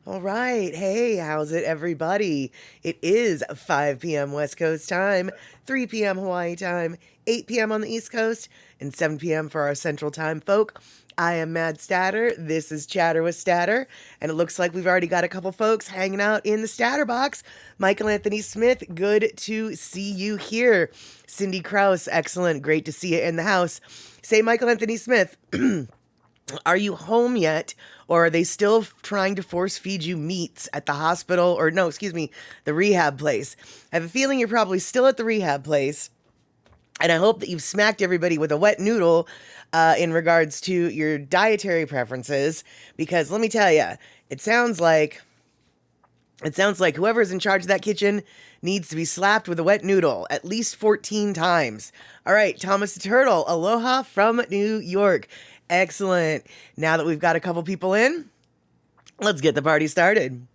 All right. Hey, how's it, everybody? It is 5 p.m. West Coast time, 3 p.m. Hawaii time, 8 p.m. on the East Coast, and 7 p.m. for our Central Time folk. I am Mad Statter. This is Chatter with Statter, and it looks like we've already got a couple folks hanging out in the StatterBox. Michael Anthony Smith, good to see you here. Cindy Krause, excellent. Great to see you in the house. Say, Michael Anthony Smith, are you home yet? Or are they still trying to force feed you meats at the hospital? Or no, excuse me, the rehab place. I have a feeling you're probably still at the rehab place. And I hope that you've smacked everybody with a wet noodle in regards to your dietary preferences. Because let me tell you, it sounds like whoever's in charge of that kitchen needs to be slapped with a wet noodle at least 14 times. All right, Thomas the Turtle, aloha from New York. Excellent. Now that we've got a couple people in, let's get the party started.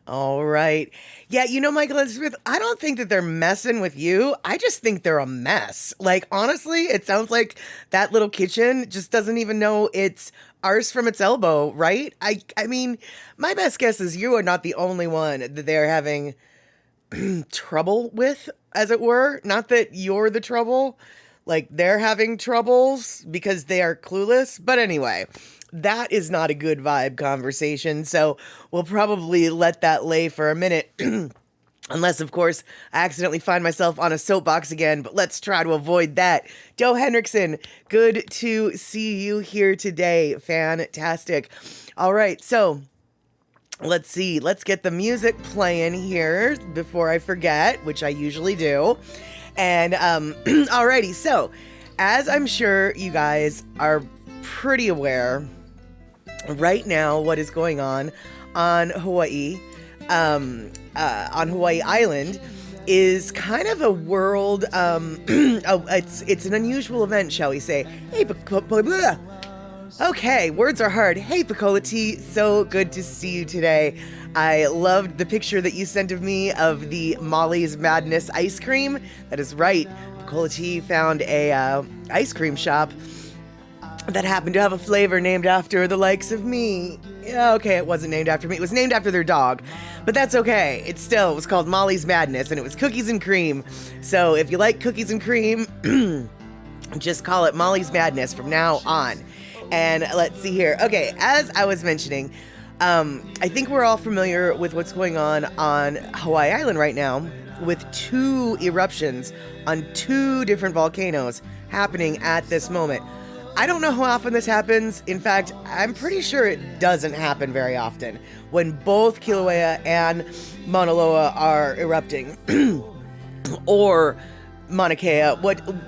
All right. Yeah, Michael Smith, I don't think that they're messing with you. I just think they're a mess. Like, honestly, it sounds like that little kitchen just doesn't even know its arse from its elbow, right? I mean, my best guess is you are not the only one that they're having trouble with, as it were. Not that you're the trouble. Like, they're having troubles because they are clueless. But anyway, that is not a good vibe conversation, so we'll probably let that lay for a minute. Unless, of course, I accidentally find myself on a soapbox again, but let's try to avoid that. Joe Hendrickson, good to see you here today. Fantastic. All right, so let's see. Let's get the music playing here before I forget, which I usually do. And alrighty, so as I'm sure you guys are pretty aware right now what is going on Hawaii, on Hawaii Island is kind of a world, it's an unusual event, shall we say. Hey, okay, words are hard. Hey, Picola T, so good to see you today. I loved the picture that you sent of me of the Molly's Madness ice cream. That is right. Picola T found a ice cream shop that happened to have a flavor named after the likes of me. Yeah, okay, it wasn't named after me. It was named after their dog. But that's okay. It was called Molly's Madness, and it was cookies and cream. So if you like cookies and cream, just call it Molly's Madness from now on. And let's see here. Okay, as I was mentioning, I think we're all familiar with what's going on Hawaii Island right now with two eruptions on two different volcanoes happening at this moment. I don't know how often this happens. In fact, I'm pretty sure it doesn't happen very often when both Kilauea and Mauna Loa are erupting. Or Mauna Kea,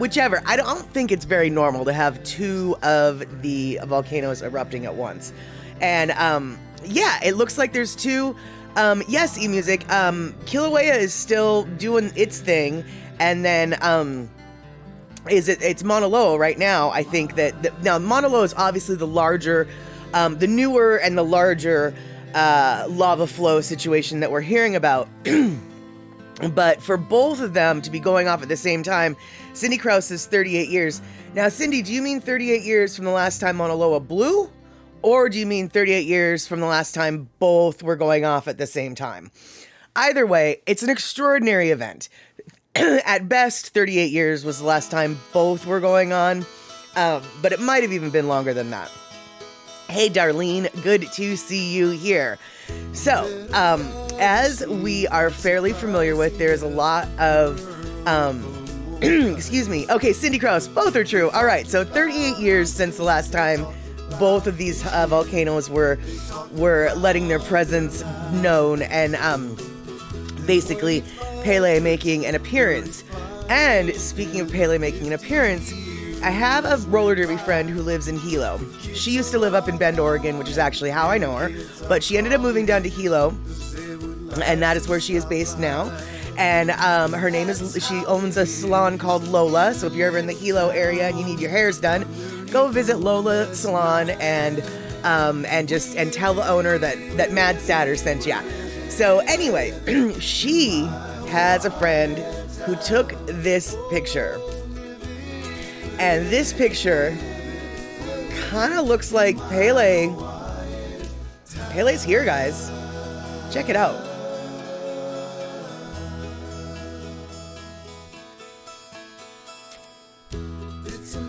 whichever. I don't think it's very normal to have two of the volcanoes erupting at once. And yeah, it looks like there's two. Yes, eMusic. Kilauea is still doing its thing, and then it's Mauna Loa right now. I think that now Mauna Loa is obviously the larger, the newer and the larger lava flow situation that we're hearing about. But for both of them to be going off at the same time, Cindy Krause is 38 years. Now, Cindy, do you mean 38 years from the last time Mauna Loa blew? Or do you mean 38 years from the last time both were going off at the same time? Either way, it's an extraordinary event. At best, 38 years was the last time both were going on, but it might have even been longer than that. Hey, Darlene, good to see you here. So, as we are fairly familiar with, there's a lot of, excuse me. Okay, Cindy Krause, both are true. All right, so 38 years since the last time both of these volcanoes were letting their presence known, and basically Pele making an appearance. And speaking of Pele making an appearance, I have a roller derby friend who lives in Hilo. She used to live up in Bend, Oregon, which is actually how I know her, but she ended up moving down to Hilo, and that is where she is based now. And her name is, she owns a salon called Lola, so if you're ever in the Hilo area and you need your hairs done, go visit Lola Salon and tell the owner that Mad Statter sent ya. So anyway, she has a friend who took this picture. And this picture kind of looks like Pele. Pele's here, guys. Check it out.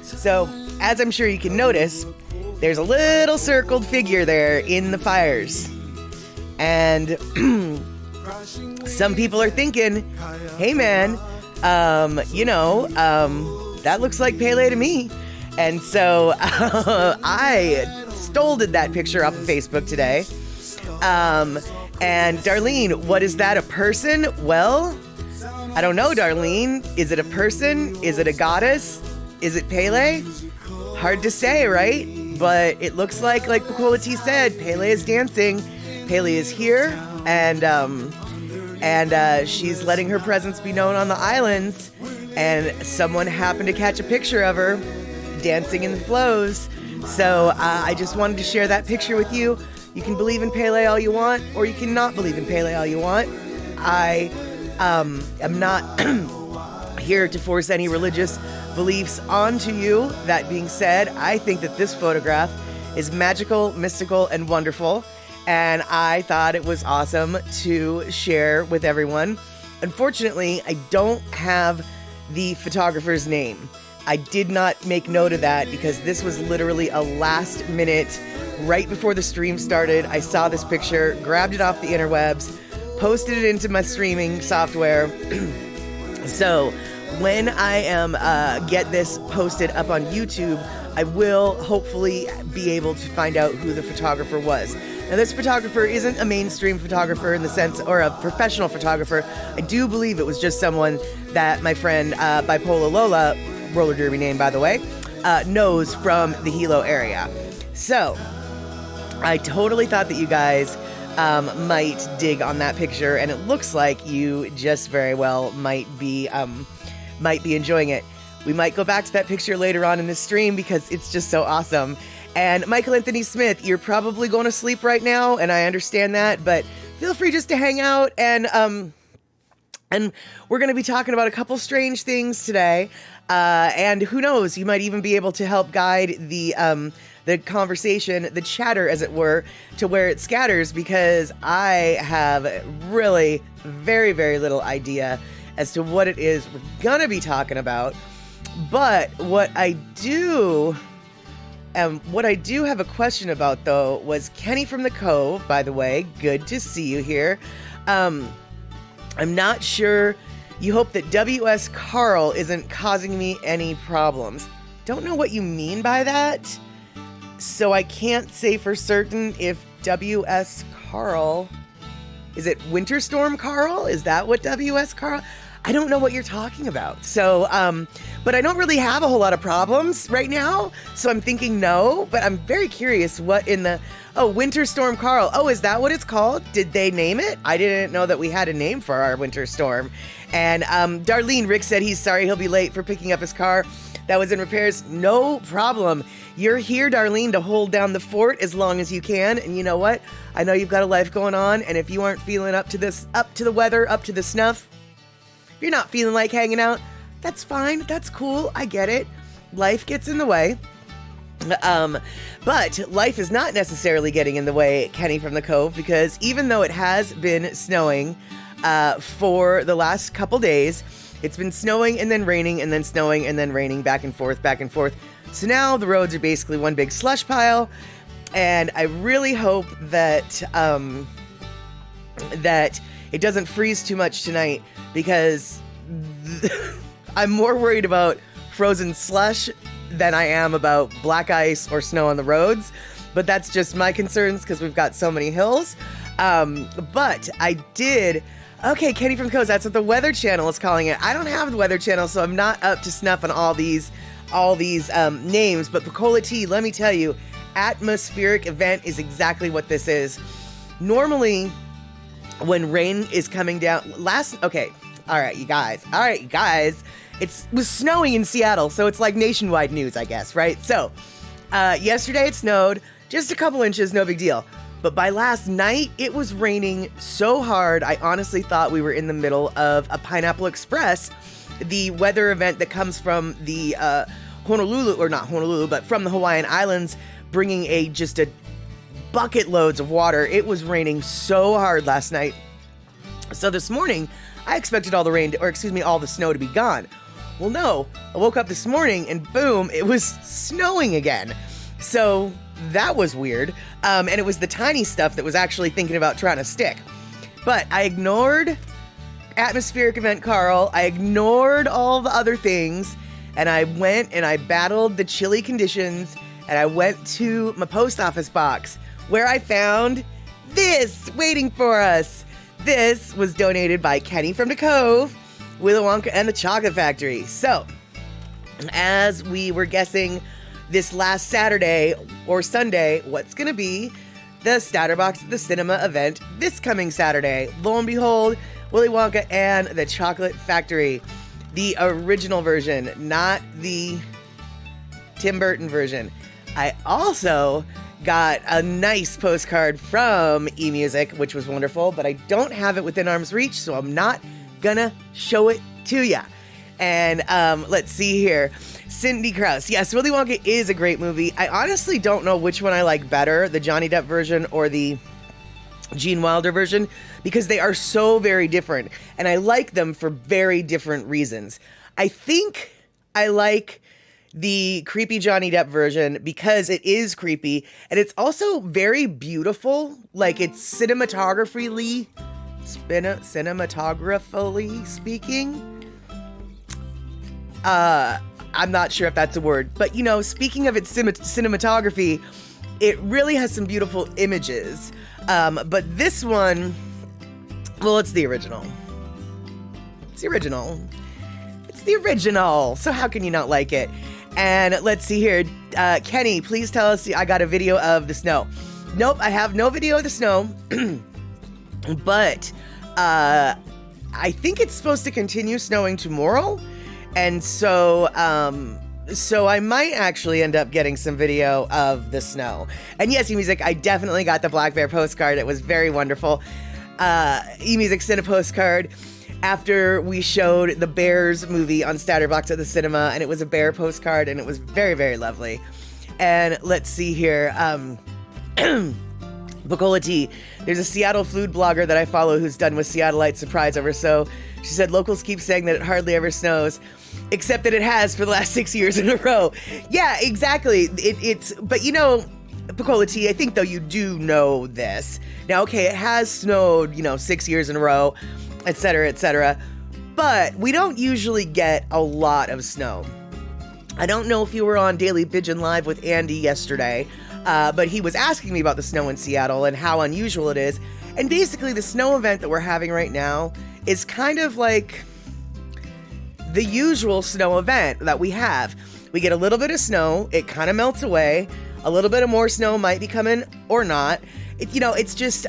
So, as I'm sure you can notice, there's a little circled figure there in the fires. And some people are thinking, hey man, that looks like Pele to me. And so I stoled that picture off of Facebook today. And Darlene, what is that, a person? Well, I don't know, Darlene. Is it a person? Is it a goddess? Is it Pele? Hard to say, right? But it looks like Pacola T said, Pele is dancing. Pele is here, and she's letting her presence be known on the islands. And someone happened to catch a picture of her dancing in the flows. So I just wanted to share that picture with you. You can believe in Pele all you want, or you can not believe in Pele all you want. I am not here to force any religious beliefs onto you. That being said, I think that this photograph is magical, mystical, and wonderful. And I thought it was awesome to share with everyone. Unfortunately, I don't have the photographer's name. I did not make note of that because this was literally a last minute, right before the stream started. I saw this picture, grabbed it off the interwebs, posted it into my streaming software. So when I get this posted up on YouTube, I will hopefully be able to find out who the photographer was. Now, this photographer isn't a mainstream photographer in the sense, or a professional photographer. I do believe it was just someone that my friend Bipolar Lola, roller derby name by the way, knows from the Hilo area. So I totally thought that you guys might dig on that picture, and it looks like you just very well might be enjoying it. We might go back to that picture later on in the stream because it's just so awesome. And Michael Anthony Smith, you're probably going to sleep right now, and I understand that, but feel free just to hang out, and we're going to be talking about a couple strange things today, and who knows, you might even be able to help guide the conversation, the chatter, as it were, to where it scatters, because I have really very, very little idea as to what it is we're going to be talking about. But what I do have a question about, though, was Kenny from the Cove. By the way, good to see you here. I'm not sure. You hope that W.S. Carl isn't causing me any problems. Don't know what you mean by that. So I can't say for certain if W.S. Carl... Is it Winter Storm Carl? Is that what W.S. Carl... I don't know what you're talking about. So, but I don't really have a whole lot of problems right now. So I'm thinking no, but I'm very curious what in the, Winter Storm Carl. Oh, is that what it's called? Did they name it? I didn't know that we had a name for our winter storm. And Darlene, Rick said he's sorry he'll be late for picking up his car that was in repairs. No problem. You're here, Darlene, to hold down the fort as long as you can. And you know what? I know you've got a life going on. And if you aren't feeling up to the weather, up to the snuff, you're not feeling like hanging out, that's fine. That's cool. I get it. Life gets in the way. But life is not necessarily getting in the way, Kenny from the Cove, because even though it has been snowing for the last couple days, it's been snowing and then raining and then snowing and then raining, back and forth, back and forth. So now the roads are basically one big slush pile. And I really hope that that it doesn't freeze too much tonight, because I'm more worried about frozen slush than I am about black ice or snow on the roads. But that's just my concerns because we've got so many hills. But I did... Okay, Kenny from Coast, that's what the Weather Channel is calling it. I don't have the Weather Channel, so I'm not up to snuff on all these names. But Pacola T, let me tell you, atmospheric event is exactly what this is. Normally, when rain is coming down... All right, you guys. it was snowing in Seattle, so it's like nationwide news, I guess, right? So, yesterday it snowed, just a couple inches, no big deal. But by last night, it was raining so hard, I honestly thought we were in the middle of a Pineapple Express, the weather event that comes from the Honolulu, or not Honolulu, but from the Hawaiian Islands, bringing just a bucket loads of water. It was raining so hard last night. So this morning, I expected all the snow to be gone. Well, no, I woke up this morning and boom, it was snowing again. So that was weird. And it was the tiny stuff that was actually thinking about trying to stick. But I ignored atmospheric event Carl. I ignored all the other things. And I went and I battled the chilly conditions. And I went to my post office box where I found this waiting for us. This was donated by Kenny from the Cove, Willy Wonka and the Chocolate Factory. So, as we were guessing this last Saturday or Sunday, what's going to be the StatterBox at the Cinema event this coming Saturday? Lo and behold, Willy Wonka and the Chocolate Factory. The original version, not the Tim Burton version. I also got a nice postcard from eMusic, which was wonderful, but I don't have it within arm's reach, so I'm not gonna show it to ya. And let's see here. Cindy Krause. Yes, Willy Wonka is a great movie. I honestly don't know which one I like better, the Johnny Depp version or the Gene Wilder version, because they are so very different, and I like them for very different reasons. I think I like the creepy Johnny Depp version because it is creepy, and it's also very beautiful. Like, it's cinematographically speaking. I'm not sure if that's a word, but you know, speaking of its cinematography, it really has some beautiful images. But this one, well, it's the original. It's the original. So how can you not like it? And let's see here. Kenny, please tell us I got a video of the snow. Nope, I have no video of the snow. But I think it's supposed to continue snowing tomorrow. And so I might actually end up getting some video of the snow. And yes, eMusic, I definitely got the Black Bear postcard. It was very wonderful. eMusic sent a postcard after we showed the Bears movie on StatterBox at the cinema, and it was a bear postcard, and it was very, very lovely. And let's see here. Bacola T. There's a Seattle food blogger that I follow who's done with Seattleite surprise over so. She said locals keep saying that it hardly ever snows, except that it has for the last 6 years in a row. Yeah, exactly. But you know, Bacola T, I think though you do know this. Now, okay, it has snowed, 6 years in a row, etc., etc. But we don't usually get a lot of snow. I don't know if you were on Daily Pigeon Live with Andy yesterday, but he was asking me about the snow in Seattle and how unusual it is. And basically the snow event that we're having right now is kind of like the usual snow event that we have. We get a little bit of snow, it kind of melts away, a little bit of more snow might be coming or not. It's just,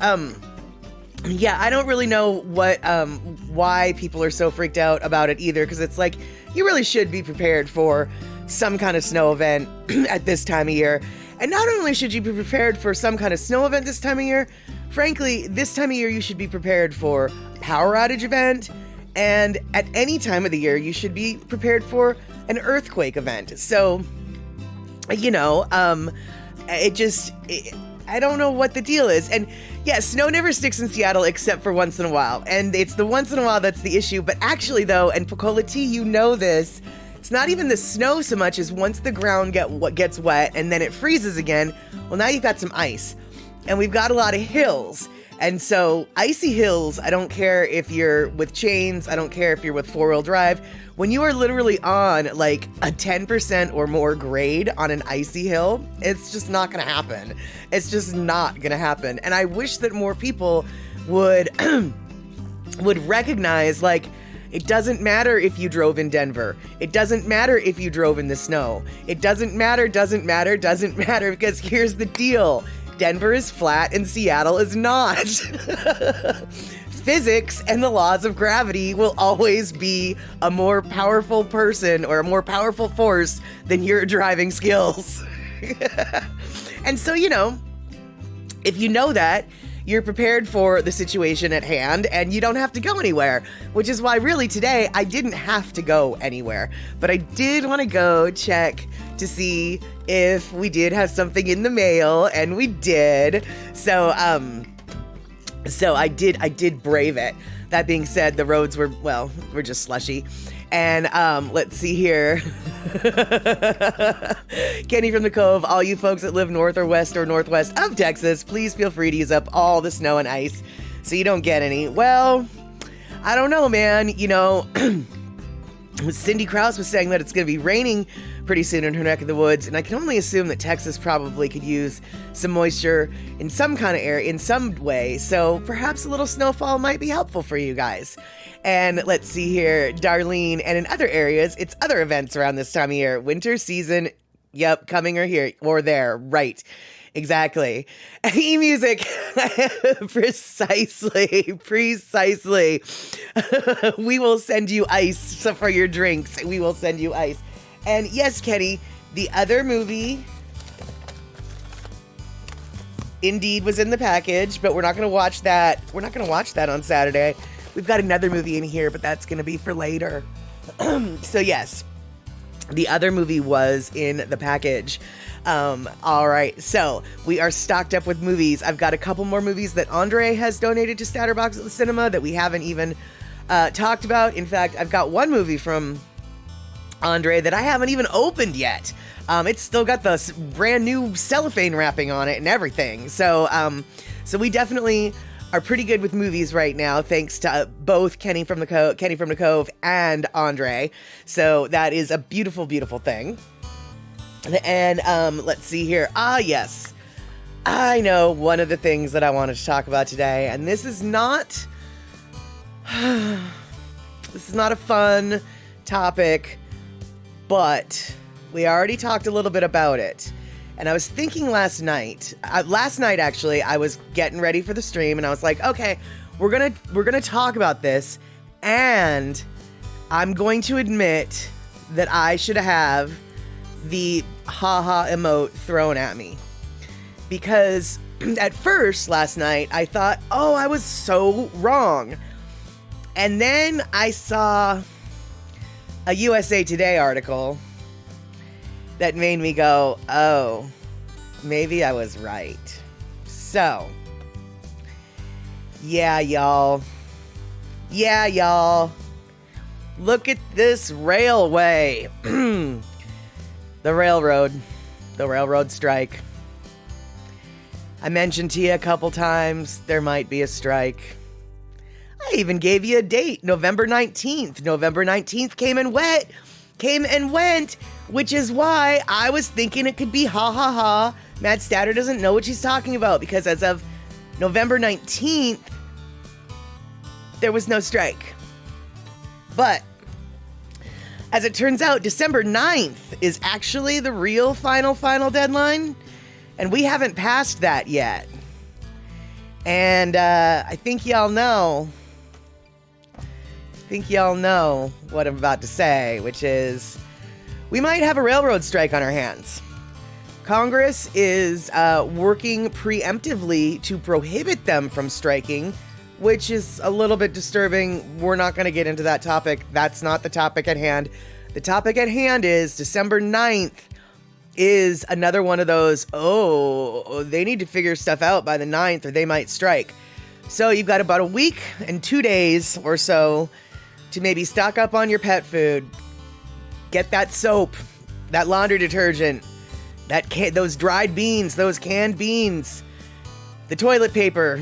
yeah, I don't really know why people are so freaked out about it either, because it's like, you really should be prepared for some kind of snow event at this time of year. And not only should you be prepared for some kind of snow event this time of year, frankly, this time of year you should be prepared for power outage event, and at any time of the year you should be prepared for an earthquake event. So, I don't know what the deal is. And yeah, snow never sticks in Seattle except for once in a while. And it's the once in a while that's the issue. But actually though, and Bacola T, you know this, it's not even the snow so much as once the ground gets wet and then it freezes again, well, now you've got some ice. And we've got a lot of hills. And so icy hills, I don't care if you're with chains, I don't care if you're with four-wheel drive. When you are literally on like a 10% or more grade on an icy hill, it's just not gonna happen. It's just not gonna happen. And I wish that more people would recognize, like, it doesn't matter if you drove in Denver. It doesn't matter if you drove in the snow. It doesn't matter, because here's the deal. Denver is flat and Seattle is not. physics and the laws of gravity will always be a more powerful person or a more powerful force than your driving skills. And so, if you know that, you're prepared for the situation at hand and you don't have to go anywhere, which is why really today I didn't have to go anywhere, but I did want to go check to see if we did have something in the mail, and we did. So I did brave it. That being said, the roads were just slushy. And let's see here. Kenny from the Cove, all you folks that live north or west or northwest of Texas, please feel free to use up all the snow and ice so you don't get any. Well, I don't know, man. Cindy Krause was saying that it's going to be raining pretty soon in her neck of the woods, and I can only assume that Texas probably could use some moisture in some kind of area, in some way, so perhaps a little snowfall might be helpful for you guys. And let's see here, Darlene, and in other areas, it's other events around this time of year. Winter season, yep, coming or here, or there, right. Exactly. E-music. Precisely. We will send you ice for your drinks. We will send you ice. And yes, Kenny, the other movie indeed was in the package, but we're not going to watch that. We're not going to watch that on Saturday. We've got another movie in here, but that's going to be for later. So yes, the other movie was in the package. All right, so we are stocked up with movies. I've got a couple more movies that Andre has donated to StatterBox at the cinema that we haven't even talked about. In fact, I've got one movie from Andre that I haven't even opened yet. It's still got the brand new cellophane wrapping on it and everything. So we definitely are pretty good with movies right now, thanks to both Kenny from the Cove and Andre. So that is a beautiful, beautiful thing. And let's see here. Yes, I know one of the things that I wanted to talk about today, and this is not a fun topic, but we already talked a little bit about it. And I was thinking last night actually, I was getting ready for the stream, and I was like, okay, we're gonna talk about this, and I'm going to admit that I should have the haha emote thrown at me, because at first last night I thought, oh, I was so wrong, and then I saw a USA Today article that made me go, oh, maybe I was right. So yeah, y'all, look at this railway. The railroad strike. I mentioned to you a couple times there might be a strike. I even gave you a date, November 19th. November 19th came and went, which is why I was thinking it could be ha ha ha. Matt Statter doesn't know what she's talking about, because as of November 19th, there was no strike. But as it turns out, December 9th is actually the real final deadline, and we haven't passed that yet. And I think y'all know what I'm about to say, which is we might have a railroad strike on our hands. Congress is working preemptively to prohibit them from striking, which is a little bit disturbing. We're not going to get into that topic. That's not the topic at hand. The topic at hand is December 9th is another one of those, they need to figure stuff out by the 9th or they might strike. So you've got about a week and 2 days or so to maybe stock up on your pet food, get that soap, that laundry detergent, those dried beans, those canned beans, the toilet paper,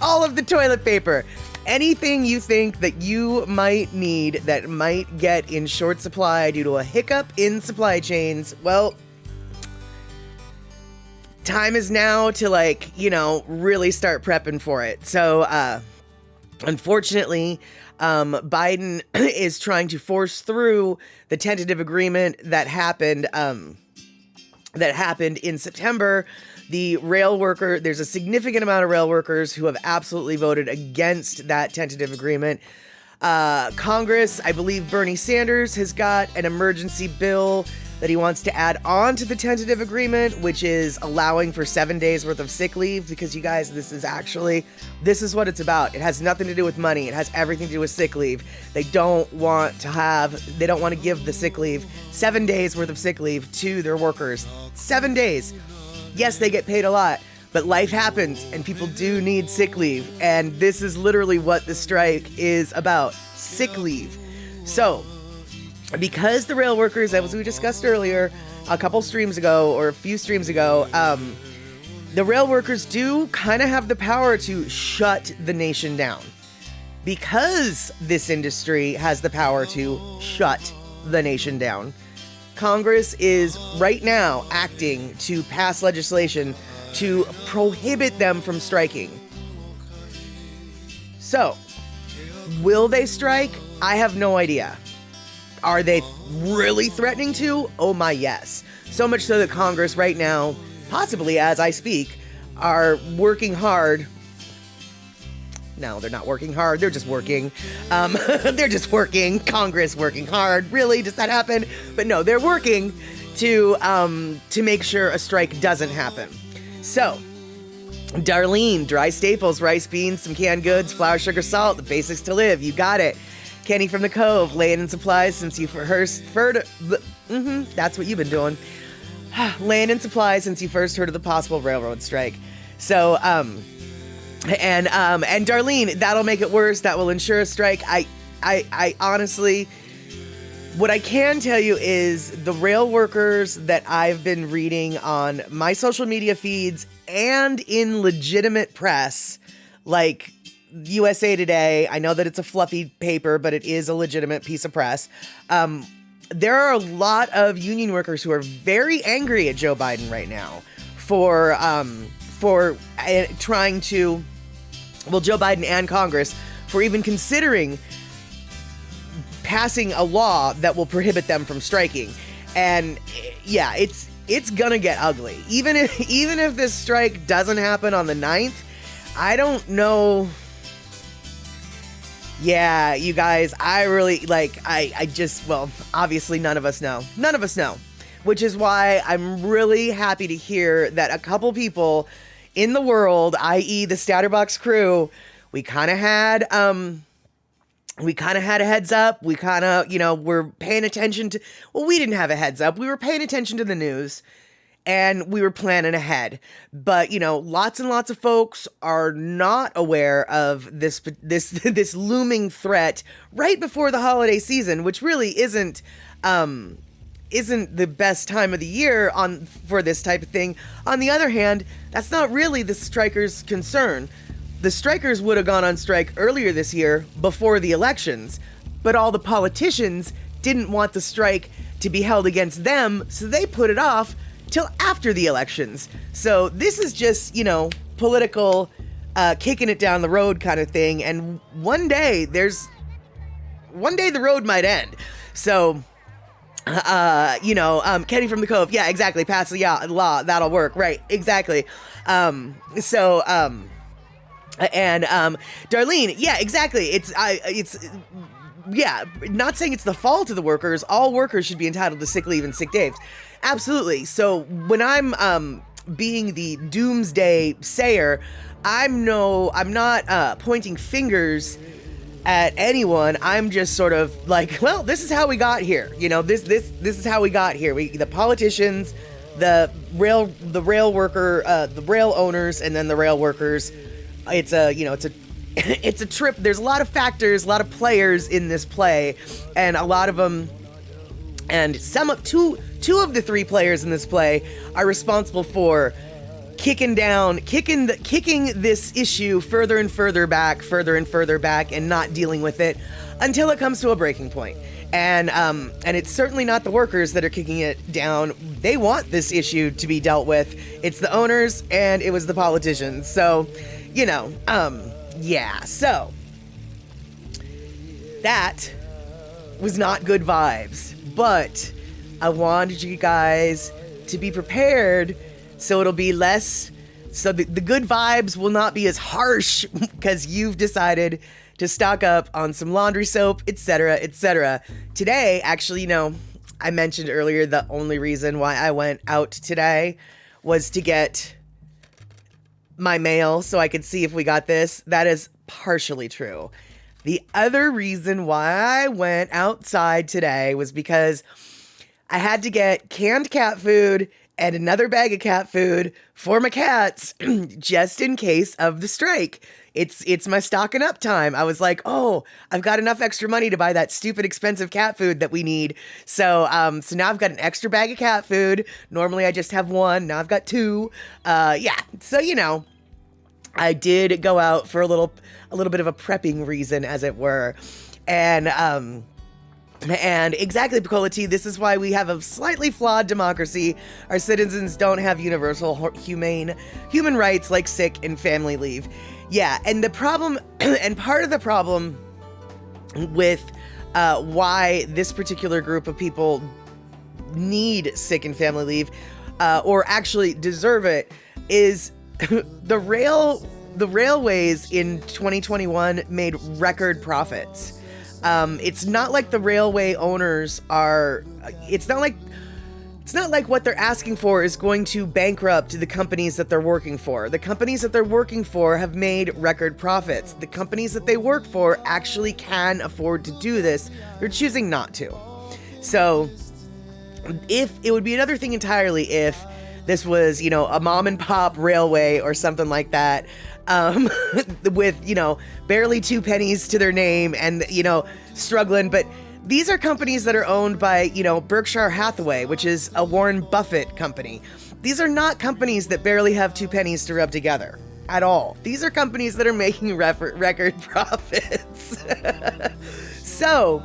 all of the toilet paper, anything you think that you might need that might get in short supply due to a hiccup in supply chains. Well, time is now to really start prepping for it. So, unfortunately, Biden is trying to force through the tentative agreement that happened that happened in September, there's a significant amount of rail workers who have absolutely voted against that tentative agreement. Congress, I believe Bernie Sanders has got an emergency bill that he wants to add on to the tentative agreement, which is allowing for 7 days worth of sick leave, because you guys, this is what it's about. It has nothing to do with money. It has everything to do with sick leave. They don't want to give the sick leave, 7 days worth of sick leave to their workers. 7 days. Yes, they get paid a lot, but life happens and people do need sick leave. And this is literally what the strike is about, sick leave. So, because the rail workers, as we discussed earlier, a few streams ago, the rail workers do kind of have the power to shut the nation down. Because this industry has the power to shut the nation down, Congress is right now acting to pass legislation to prohibit them from striking. So, will they strike? I have no idea. Are they really threatening to? Oh my, yes. So much so that Congress right now, possibly as I speak, are working hard. No, they're not working hard. They're just working. They're just working. Congress working hard. Really? Does that happen? But no, they're working to make sure a strike doesn't happen. So, Darlene, dry staples, rice, beans, some canned goods, flour, sugar, salt, the basics to live. You got it. Kenny from the Cove, laying in supplies since you first heard. That's what you've been doing. Laying in supplies since you first heard of the possible railroad strike. So, and Darlene, that'll make it worse. That will ensure a strike. I honestly, what I can tell you is the rail workers that I've been reading on my social media feeds and in legitimate press, like USA Today. I know that it's a fluffy paper, but it is a legitimate piece of press. There are a lot of union workers who are very angry at Joe Biden right now for trying to, Joe Biden and Congress for even considering passing a law that will prohibit them from striking. And yeah, it's gonna get ugly. Even if this strike doesn't happen on the 9th, I don't know. Yeah, you guys, I really, obviously none of us know. None of us know. Which is why I'm really happy to hear that a couple people in the world, i.e. the StatterBox crew, we kind of had a heads up. We kind of, were paying attention to, we didn't have a heads up. We were paying attention to the news. And we were planning ahead. But, lots and lots of folks are not aware of this looming threat right before the holiday season, which really isn't the best time of the year for this type of thing. On the other hand, that's not really the strikers' concern. The strikers would have gone on strike earlier this year before the elections, but all the politicians didn't want the strike to be held against them, so they put it off till after the elections. So this is just, political, kicking it down the road kind of thing. And one day the road might end. So, Kenny from the Cove. Yeah, exactly. Pass the law. That'll work. Right. Exactly. Darlene. Yeah, exactly. Not saying it's the fault of the workers. All workers should be entitled to sick leave and sick days. Absolutely. So when I'm being the doomsday sayer, I'm not pointing fingers at anyone. I'm just sort of like, well, this is how we got here. This is how we got here. The politicians, the rail owners, and then the rail workers. It's a trip. There's a lot of factors, a lot of players in this play, and a lot of them, and two of the three players in this play are responsible for kicking this issue further and further back, and not dealing with it until it comes to a breaking point. And it's certainly not the workers that are kicking it down. They want this issue to be dealt with. It's the owners, and it was the politicians. So, so that was not good vibes, but I wanted you guys to be prepared, so it'll be less, so the good vibes will not be as harsh because you've decided to stock up on some laundry soap, etc., etc. Today, actually, I mentioned earlier the only reason why I went out today was to get my mail so I could see if we got this. That is partially true. The other reason why I went outside today was because I had to get canned cat food and another bag of cat food for my cats just in case of the strike. It's my stocking up time. I was like, oh, I've got enough extra money to buy that stupid expensive cat food that we need. So now I've got an extra bag of cat food. Normally I just have one. Now I've got two. So, I did go out for a little bit of a prepping reason, as it were. And exactly, Picola T, this is why we have a slightly flawed democracy. Our citizens don't have universal human rights like sick and family leave. Yeah, and the problem, and part of the problem with why this particular group of people need sick and family leave, or actually deserve it, is the railways in 2021 made record profits. It's not like the railway owners it's not like what they're asking for is going to bankrupt the companies that they're working for. The companies that they're working for have made record profits. The companies that they work for actually can afford to do this. They're choosing not to. So if it would be another thing entirely if this was, a mom and pop railway or something like that, with, barely 2 pennies to their name and, struggling. But these are companies that are owned by, Berkshire Hathaway, which is a Warren Buffett company. These are not companies that barely have 2 pennies to rub together at all. These are companies that are making record profits. So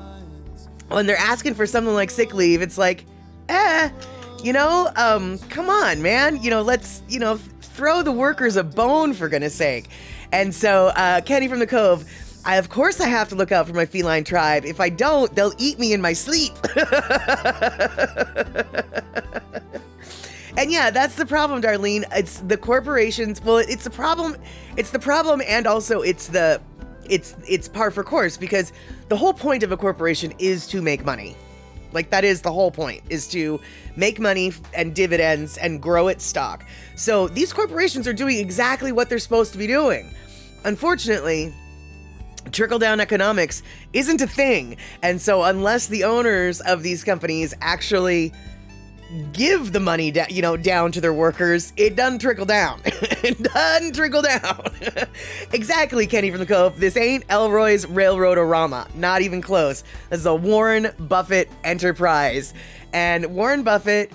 when they're asking for something like sick leave, it's like, come on, man, let's, throw the workers a bone, for goodness sake. And so, Kenny from the Cove, of course I have to look out for my feline tribe. If I don't, they'll eat me in my sleep. And yeah, that's the problem, Darlene. It's the corporations. Well, it's the problem. It's the problem. And also it's par for course, because the whole point of a corporation is to make money. Like, that is the whole point, is to make money and dividends and grow its stock. So these corporations are doing exactly what they're supposed to be doing. Unfortunately, trickle-down economics isn't a thing. And so unless the owners of these companies actually give the money down to their workers, it doesn't trickle down. It doesn't trickle down. Exactly, Kenny from the Cove. This ain't Elroy's Railroad-orama. Not even close. This is a Warren Buffett enterprise. And Warren Buffett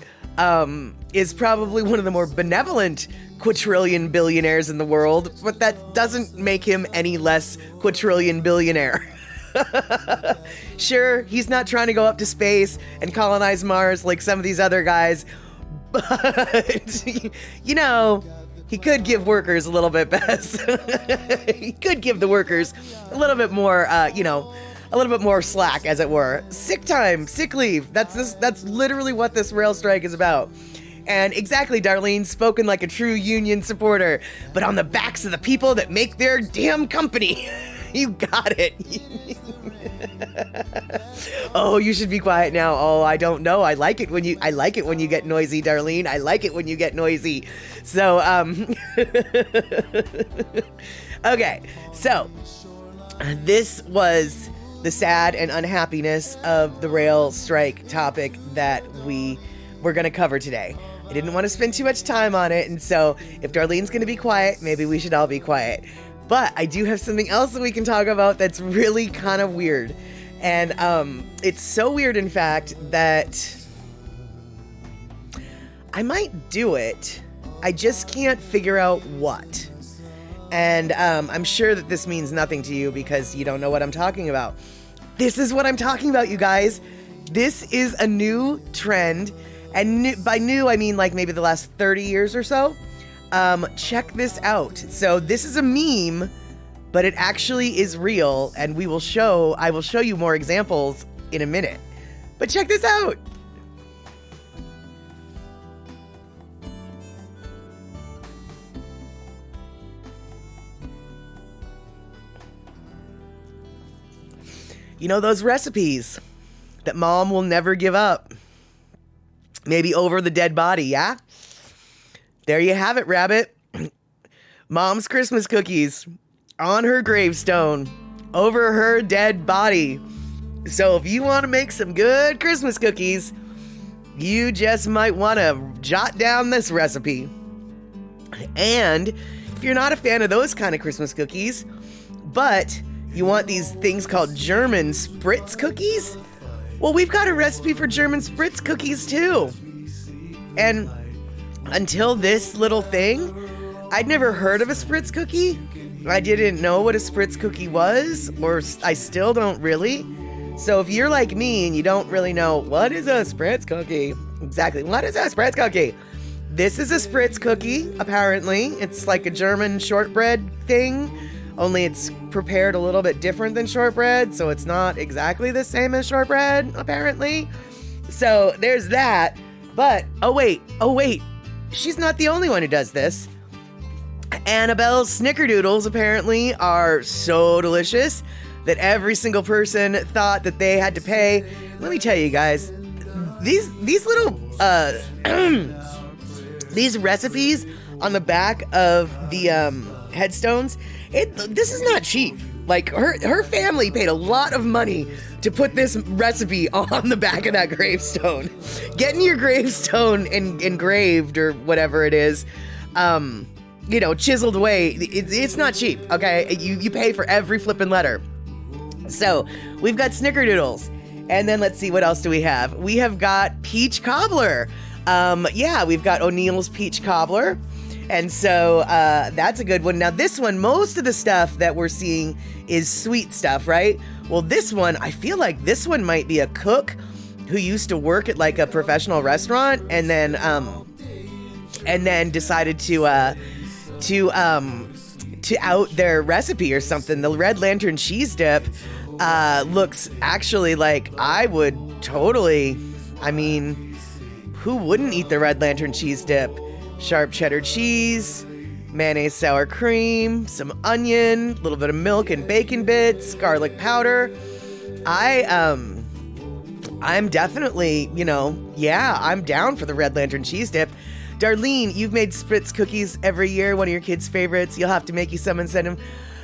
is probably one of the more benevolent quadrillion billionaires in the world, but that doesn't make him any less quadrillion billionaire. Sure, he's not trying to go up to space and colonize Mars like some of these other guys, but, he could give workers a little bit best. He could give the workers a little bit more, a little bit more slack, as it were. Sick time, sick leave. That's literally what this rail strike is about. And exactly, Darlene, spoken like a true union supporter, but on the backs of the people that make their damn company. You got it. Oh, you should be quiet now. Oh, I don't know. I like it when you get noisy, Darlene. I like it when you get noisy. So, okay. So, this was the sad and unhappiness of the rail strike topic that we were going to cover today. I didn't want to spend too much time on it, and so if Darlene's going to be quiet, maybe we should all be quiet. But I do have something else that we can talk about that's really kind of weird. And it's so weird, in fact, that I might do it. I just can't figure out what. And I'm sure that this means nothing to you because you don't know what I'm talking about. This is what I'm talking about, you guys. This is a new trend. And by new, I mean like maybe the last 30 years or so. Check this out. So this is a meme, but it actually is real, and I will show you more examples in a minute. But check this out. You know, those recipes that mom will never give up. Maybe over the dead body, yeah? There you have it, Rabbit. Mom's Christmas cookies on her gravestone over her dead body. So if you want to make some good Christmas cookies, you just might want to jot down this recipe. And if you're not a fan of those kind of Christmas cookies, but you want these things called German spritz cookies, well, we've got a recipe for German spritz cookies too. And until this little thing, I'd never heard of a spritz cookie. I didn't know what a spritz cookie was, or I still don't really. So if you're like me and you don't really know what is a spritz cookie, exactly, what is a spritz cookie? This is a spritz cookie, apparently. It's like a German shortbread thing, only it's prepared a little bit different than shortbread, so it's not exactly the same as shortbread, apparently. So there's that. But, oh wait, she's not the only one who does this. Annabelle's snickerdoodles apparently are so delicious that every single person thought that they had to pay. Let me tell you guys, these little these recipes on the back of the headstones, this is not cheap. Like her family paid a lot of money to put this recipe on the back of that gravestone. Getting your gravestone engraved or whatever it is, chiseled away, it's not cheap, okay? You pay for every flippin' letter. So we've got snickerdoodles, and then let's see, what else do we have? We have got peach cobbler. We've got O'Neill's peach cobbler. And so that's a good one. Now this one, most of the stuff that we're seeing is sweet stuff, right? Well, this one, I feel like this one might be a cook who used to work at like a professional restaurant and then decided to out their recipe or something. The Red Lantern cheese dip looks actually like I would totally, who wouldn't eat the Red Lantern cheese dip? Sharp cheddar cheese, mayonnaise, sour cream, some onion, a little bit of milk and bacon bits, garlic powder. I'm definitely, I'm down for the Red Lantern cheese dip. Darlene, you've made spritz cookies every year, one of your kids' favorites. You'll have to make you some and send them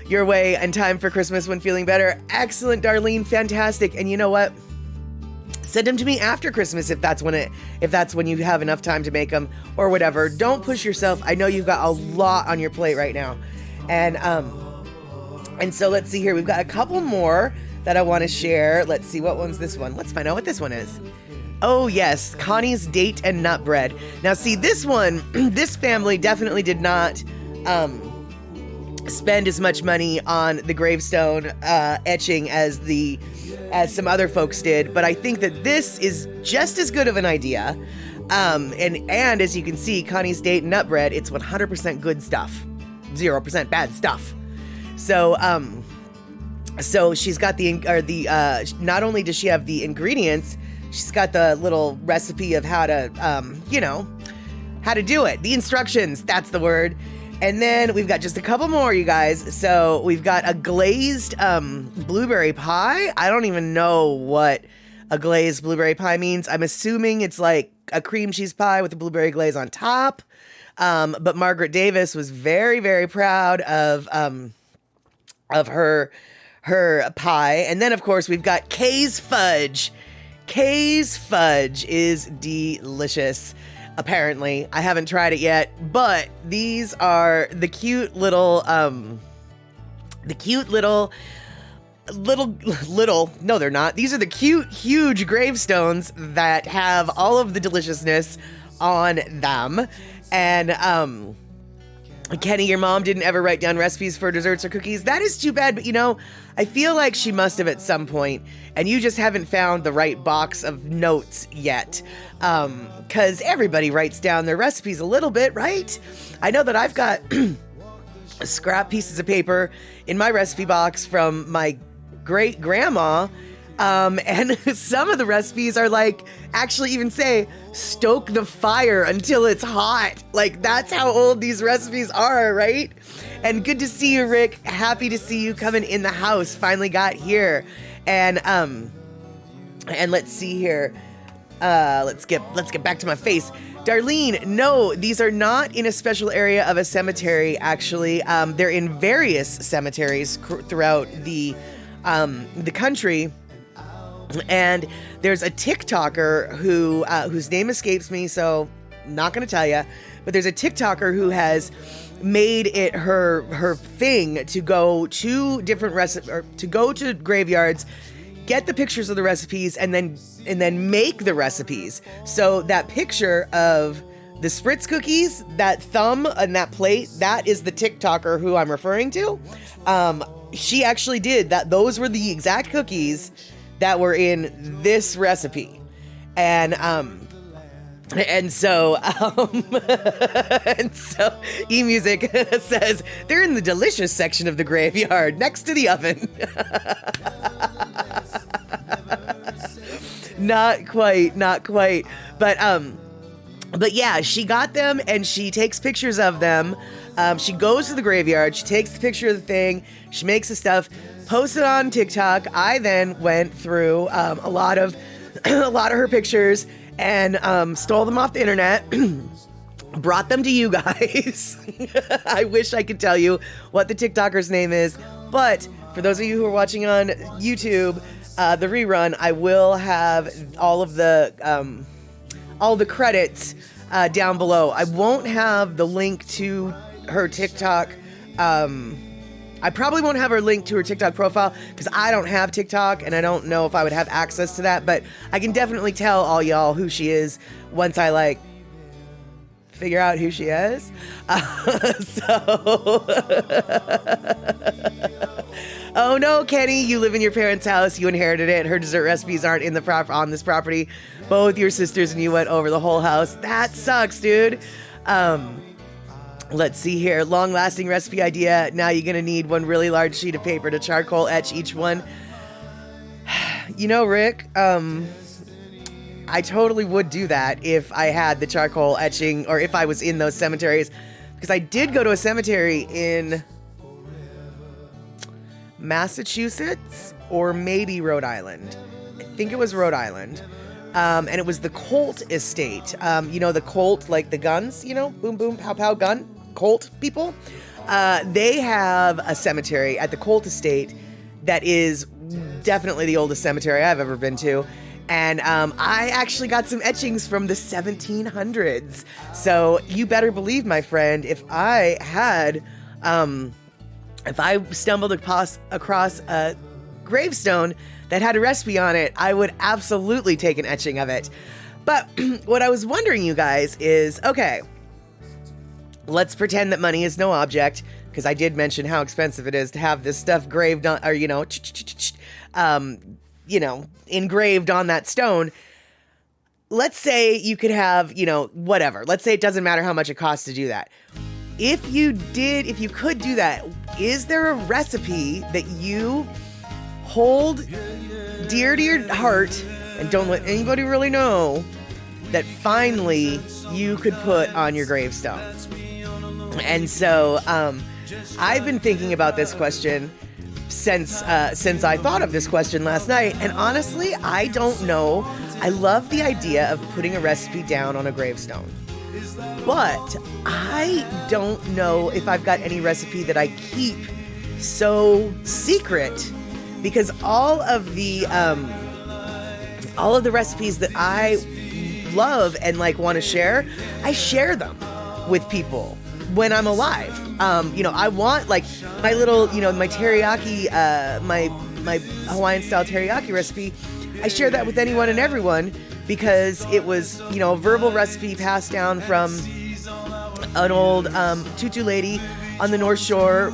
your way in time for Christmas when feeling better. Excellent, Darlene, fantastic. And you know what? Send them to me after Christmas if that's when you have enough time to make them or whatever. Don't push yourself. I know you've got a lot on your plate right now. And so let's see here. We've got a couple more that I want to share. Let's see, what one's this one? Let's find out what this one is. Oh yes, Connie's date and nut bread. Now see, this one, this family definitely did not spend as much money on the gravestone etching as some other folks did, but I think that this is just as good of an idea. And as you can see, Connie's date and nut bread, it's 100% good stuff, 0% bad stuff. So she's got not only does she have the ingredients, she's got the little recipe of how to do it. The instructions, that's the word. And then we've got just a couple more, you guys. So we've got a glazed blueberry pie. I don't even know what a glazed blueberry pie means. I'm assuming it's like a cream cheese pie with a blueberry glaze on top. But Margaret Davis was very, very proud of her pie. And then, of course, we've got Kay's fudge. Kay's fudge is delicious. Apparently, I haven't tried it yet, but these are the cute little, no, they're not. These are the cute, huge gravestones that have all of the deliciousness on them. And, Kenny, your mom didn't ever write down recipes for desserts or cookies. That is too bad, but I feel like she must have at some point, and you just haven't found the right box of notes yet. Because everybody writes down their recipes a little bit, right? I know that I've got scrap pieces of paper in my recipe box from my great grandma. And some of the recipes are like, actually even say, stoke the fire until it's hot. Like, that's how old these recipes are, right? And good to see you, Rick. Happy to see you coming in the house. Finally got here. And let's see here. Let's get back to my face. Darlene, no, these are not in a special area of a cemetery, actually. They're in various cemeteries throughout the country. And there's a TikToker whose name escapes me, so I'm not going to tell you. But there's a TikToker who has made it her thing to go to to go to graveyards, get the pictures of the recipes, and then make the recipes. So that picture of the spritz cookies, that thumb and that plate, that is the TikToker who I'm referring to. She actually did that. Those were the exact cookies that were in this recipe. And so eMusic says they're in the delicious section of the graveyard next to the oven. Not quite. But yeah, she got them and she takes pictures of them. She goes to the graveyard, she takes the picture of the thing, she makes the stuff, posts it on TikTok. I then went through a lot of her pictures and stole them off the internet, brought them to you guys. I wish I could tell you what the TikToker's name is, but for those of you who are watching on YouTube, the rerun, I will have all the credits down below. I won't have the link to her TikTok. I probably won't have her link to her TikTok profile because I don't have TikTok and I don't know if I would have access to that, but I can definitely tell all y'all who she is once I figure out who she is. Oh no, Kenny, you live in your parents' house, you inherited it, her dessert recipes aren't in on this property. Both your sisters and you went over the whole house. That sucks, dude. Let's see here. Long-lasting recipe idea. Now you're going to need one really large sheet of paper to charcoal etch each one. You know, Rick, I totally would do that if I had the charcoal etching or if I was in those cemeteries. Because I did go to a cemetery in Massachusetts or maybe Rhode Island. I think it was Rhode Island. And it was the Colt estate. You know, the Colt, like the guns, you know, boom, boom, pow, pow, gun. Colt people. They have a cemetery at the Colt estate that is definitely the oldest cemetery I've ever been to. And I actually got some etchings from the 1700s. So you better believe, my friend, if I stumbled across a gravestone that had a recipe on it, I would absolutely take an etching of it. But what I was wondering, you guys, is, okay, let's pretend that money is no object, because I did mention how expensive it is to have this stuff engraved on, or, engraved on that stone. Let's say you could have, whatever. Let's say it doesn't matter how much it costs to do that. If you could do that, is there a recipe that you hold dear to your heart and don't let anybody really know that finally you could put on your gravestone? And so I've been thinking about this question since I thought of this question last night, and honestly, I don't know. I love the idea of putting a recipe down on a gravestone, but I don't know if I've got any recipe that I keep so secret, because all of the recipes that I love and want to share, I share them with people when I'm alive. I want my little, my teriyaki, my Hawaiian style teriyaki recipe. I share that with anyone and everyone because it was, a verbal recipe passed down from an old tutu lady on the North Shore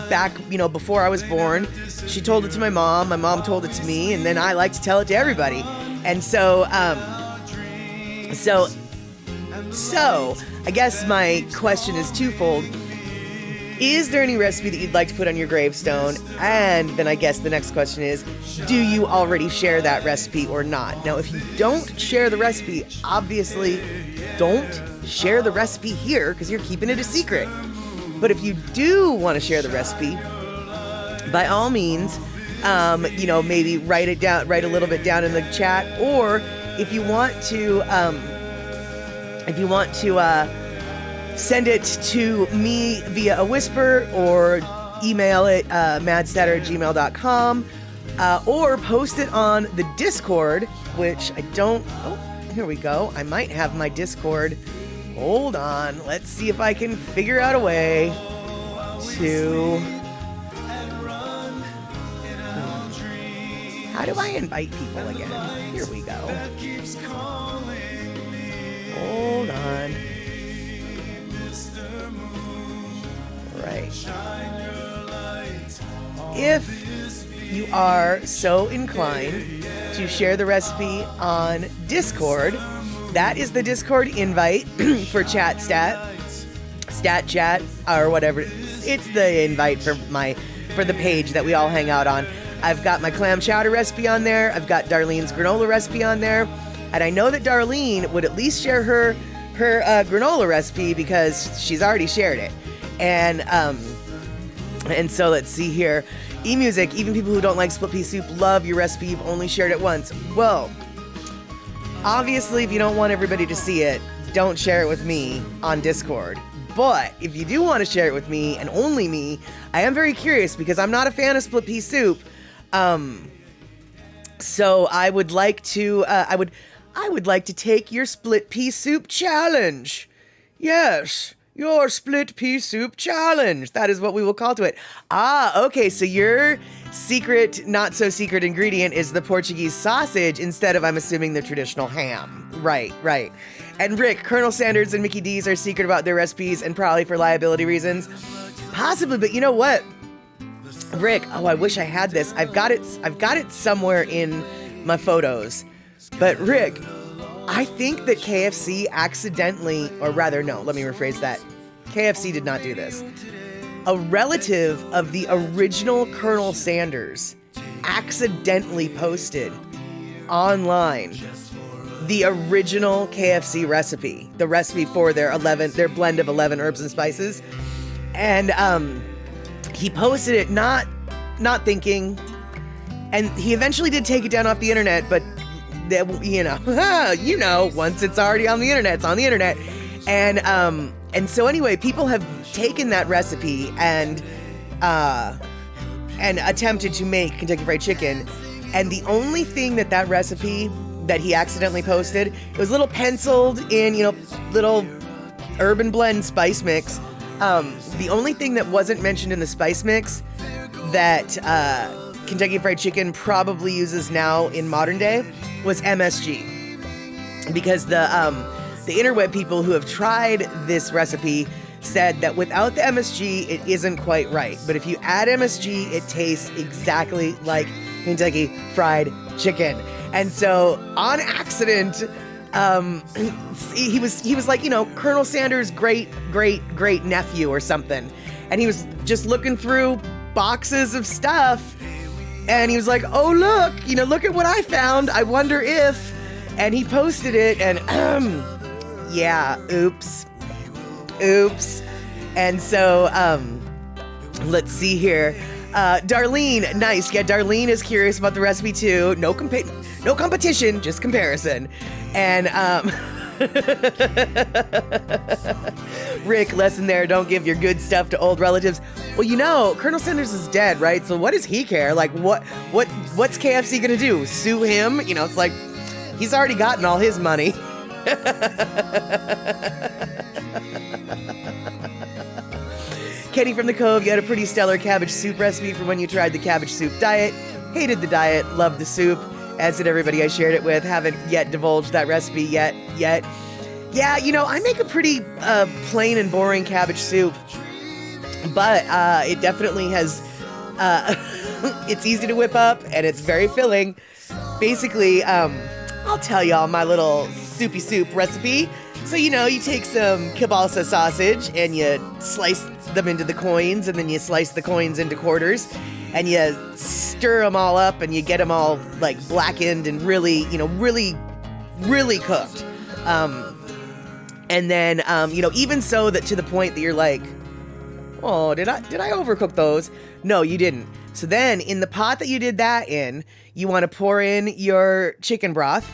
back, before I was born. She told it to my mom told it to me, and then I like to tell it to everybody. And so I guess my question is twofold. Is there any recipe that you'd like to put on your gravestone? And then I guess the next question is, do you already share that recipe or not? Now, if you don't share the recipe, obviously don't share the recipe here because you're keeping it a secret. But if you do want to share the recipe, by all means, Maybe write a little bit down in the chat, or if you want to send it to me via a whisper, or email it madstatter@gmail.com, or post it on the Discord, which I don't. Oh, here we go. I might have my Discord. Hold on. Let's see if I can figure out a way to. How do I invite people again? Here we go. Hold on. Right. If you are so inclined to share the recipe on Discord, that is the Discord invite for Stat Chat, or whatever. It's the invite for the page that we all hang out on. I've got my clam chowder recipe on there. I've got Darlene's granola recipe on there. And I know that Darlene would at least share her granola recipe because she's already shared it. And so let's see here. eMusic, even people who don't like split pea soup love your recipe. You've only shared it once. Well, obviously, if you don't want everybody to see it, don't share it with me on Discord. But if you do want to share it with me, and only me, I am very curious because I'm not a fan of split pea soup. So I would like to, I would like to take your split pea soup challenge. Yes, your split pea soup challenge. That is what we will call to it. Okay, so your secret, not so secret ingredient is the Portuguese sausage instead of, I'm assuming, the traditional ham. Right. And Rick, Colonel Sanders and Mickey D's are secret about their recipes and probably for liability reasons. Possibly, but you know what? Rick, I wish I had this. I've got it somewhere in my photos. But Rick, I think that KFC accidentally, or rather, no, let me rephrase that. KFC did not do this. A relative of the original Colonel Sanders accidentally posted online the original KFC recipe, the recipe for their blend of 11 herbs and spices. And he posted it not thinking, and he eventually did take it down off the internet, but once it's already on the internet, it's on the internet. And so anyway, people have taken that recipe and attempted to make Kentucky Fried Chicken. And the only thing that recipe that he accidentally posted, it was little penciled in, little urban blend spice mix. The only thing that wasn't mentioned in the spice mix that Kentucky Fried Chicken probably uses now in modern day was MSG, because the interweb people who have tried this recipe said that without the MSG, it isn't quite right. But if you add MSG, it tastes exactly like Kentucky Fried Chicken. And so, on accident, he was like, Colonel Sanders' great nephew or something. And he was just looking through boxes of stuff. And he was like, oh, look at what I found. I wonder if. And he posted it, and yeah, oops. And so, let's see here. Darlene, nice. Yeah, Darlene is curious about the recipe too. No competition, just comparison. And Rick, lesson there, don't give your good stuff to old relatives. Well, Colonel Sanders is dead, right? So what does he care? Like, what's KFC gonna do? Sue him? It's like he's already gotten all his money. Kenny from the Cove, you had a pretty stellar cabbage soup recipe from when you tried the cabbage soup diet. Hated the diet, loved the soup, as did everybody I shared it with. Haven't yet divulged that recipe yet. Yeah, I make a pretty plain and boring cabbage soup, but it definitely has, it's easy to whip up and it's very filling. Basically, I'll tell y'all my little soupy soup recipe. So, you take some kielbasa sausage and you slice them into the coins, and then you slice the coins into quarters, and you stir them all up, and you get them all like blackened and really cooked. And then, even so that to the point that you're like, Oh, did I overcook those? No, you didn't. So then in the pot that you did that in, you want to pour in your chicken broth.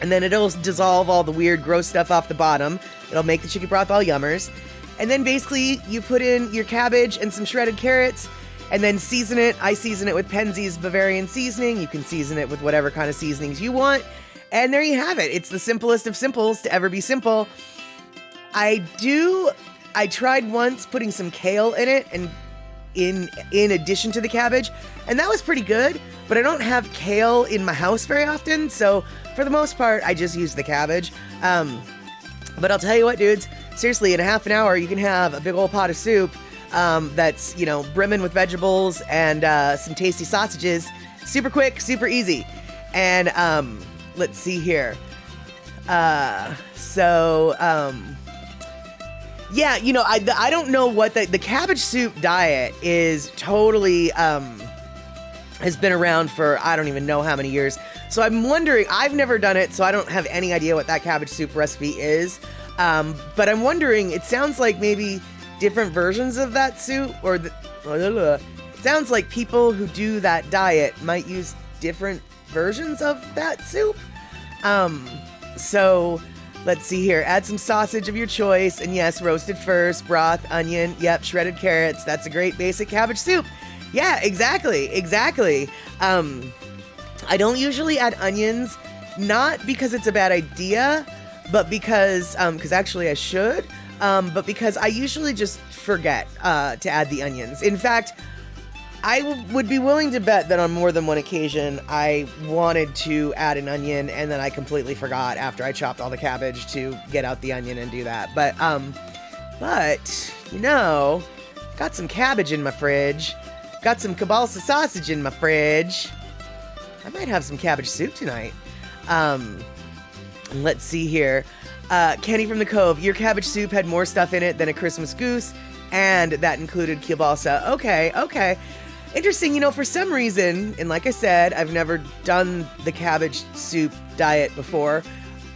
And then it'll dissolve all the weird, gross stuff off the bottom. It'll make the chicken broth all yummers. And then basically you put in your cabbage and some shredded carrots and then season it. I season it with Penzeys Bavarian seasoning. You can season it with whatever kind of seasonings you want. And there you have it. It's the simplest of simples to ever be simple. I tried once putting some kale in it and in addition to the cabbage, and that was pretty good, but I don't have kale in my house very often, so for the most part, I just use the cabbage. But I'll tell you what, dudes, seriously, in a half an hour, you can have a big old pot of soup that's, brimming with vegetables and some tasty sausages. Super quick, super easy. And let's see here. Yeah, I don't know what the cabbage soup diet is totally, has been around for I don't even know how many years. So I'm wondering, I've never done it, so I don't have any idea what that cabbage soup recipe is. But I'm wondering, it sounds like maybe different versions of that soup, or it sounds like people who do that diet might use different versions of that soup. So let's see here. Add some sausage of your choice. And yes, roasted first, broth, onion. Yep, shredded carrots. That's a great basic cabbage soup. Yeah, exactly. I don't usually add onions, not because it's a bad idea, but because actually I should, but because I usually just forget to add the onions. In fact, I would be willing to bet that on more than one occasion I wanted to add an onion and then I completely forgot after I chopped all the cabbage to get out the onion and do that. But got some cabbage in my fridge. Got some kielbasa sausage in my fridge. I might have some cabbage soup tonight. Let's see here. Kenny from the Cove, your cabbage soup had more stuff in it than a Christmas goose, and that included kielbasa. Okay. Interesting, for some reason, and like I said, I've never done the cabbage soup diet before.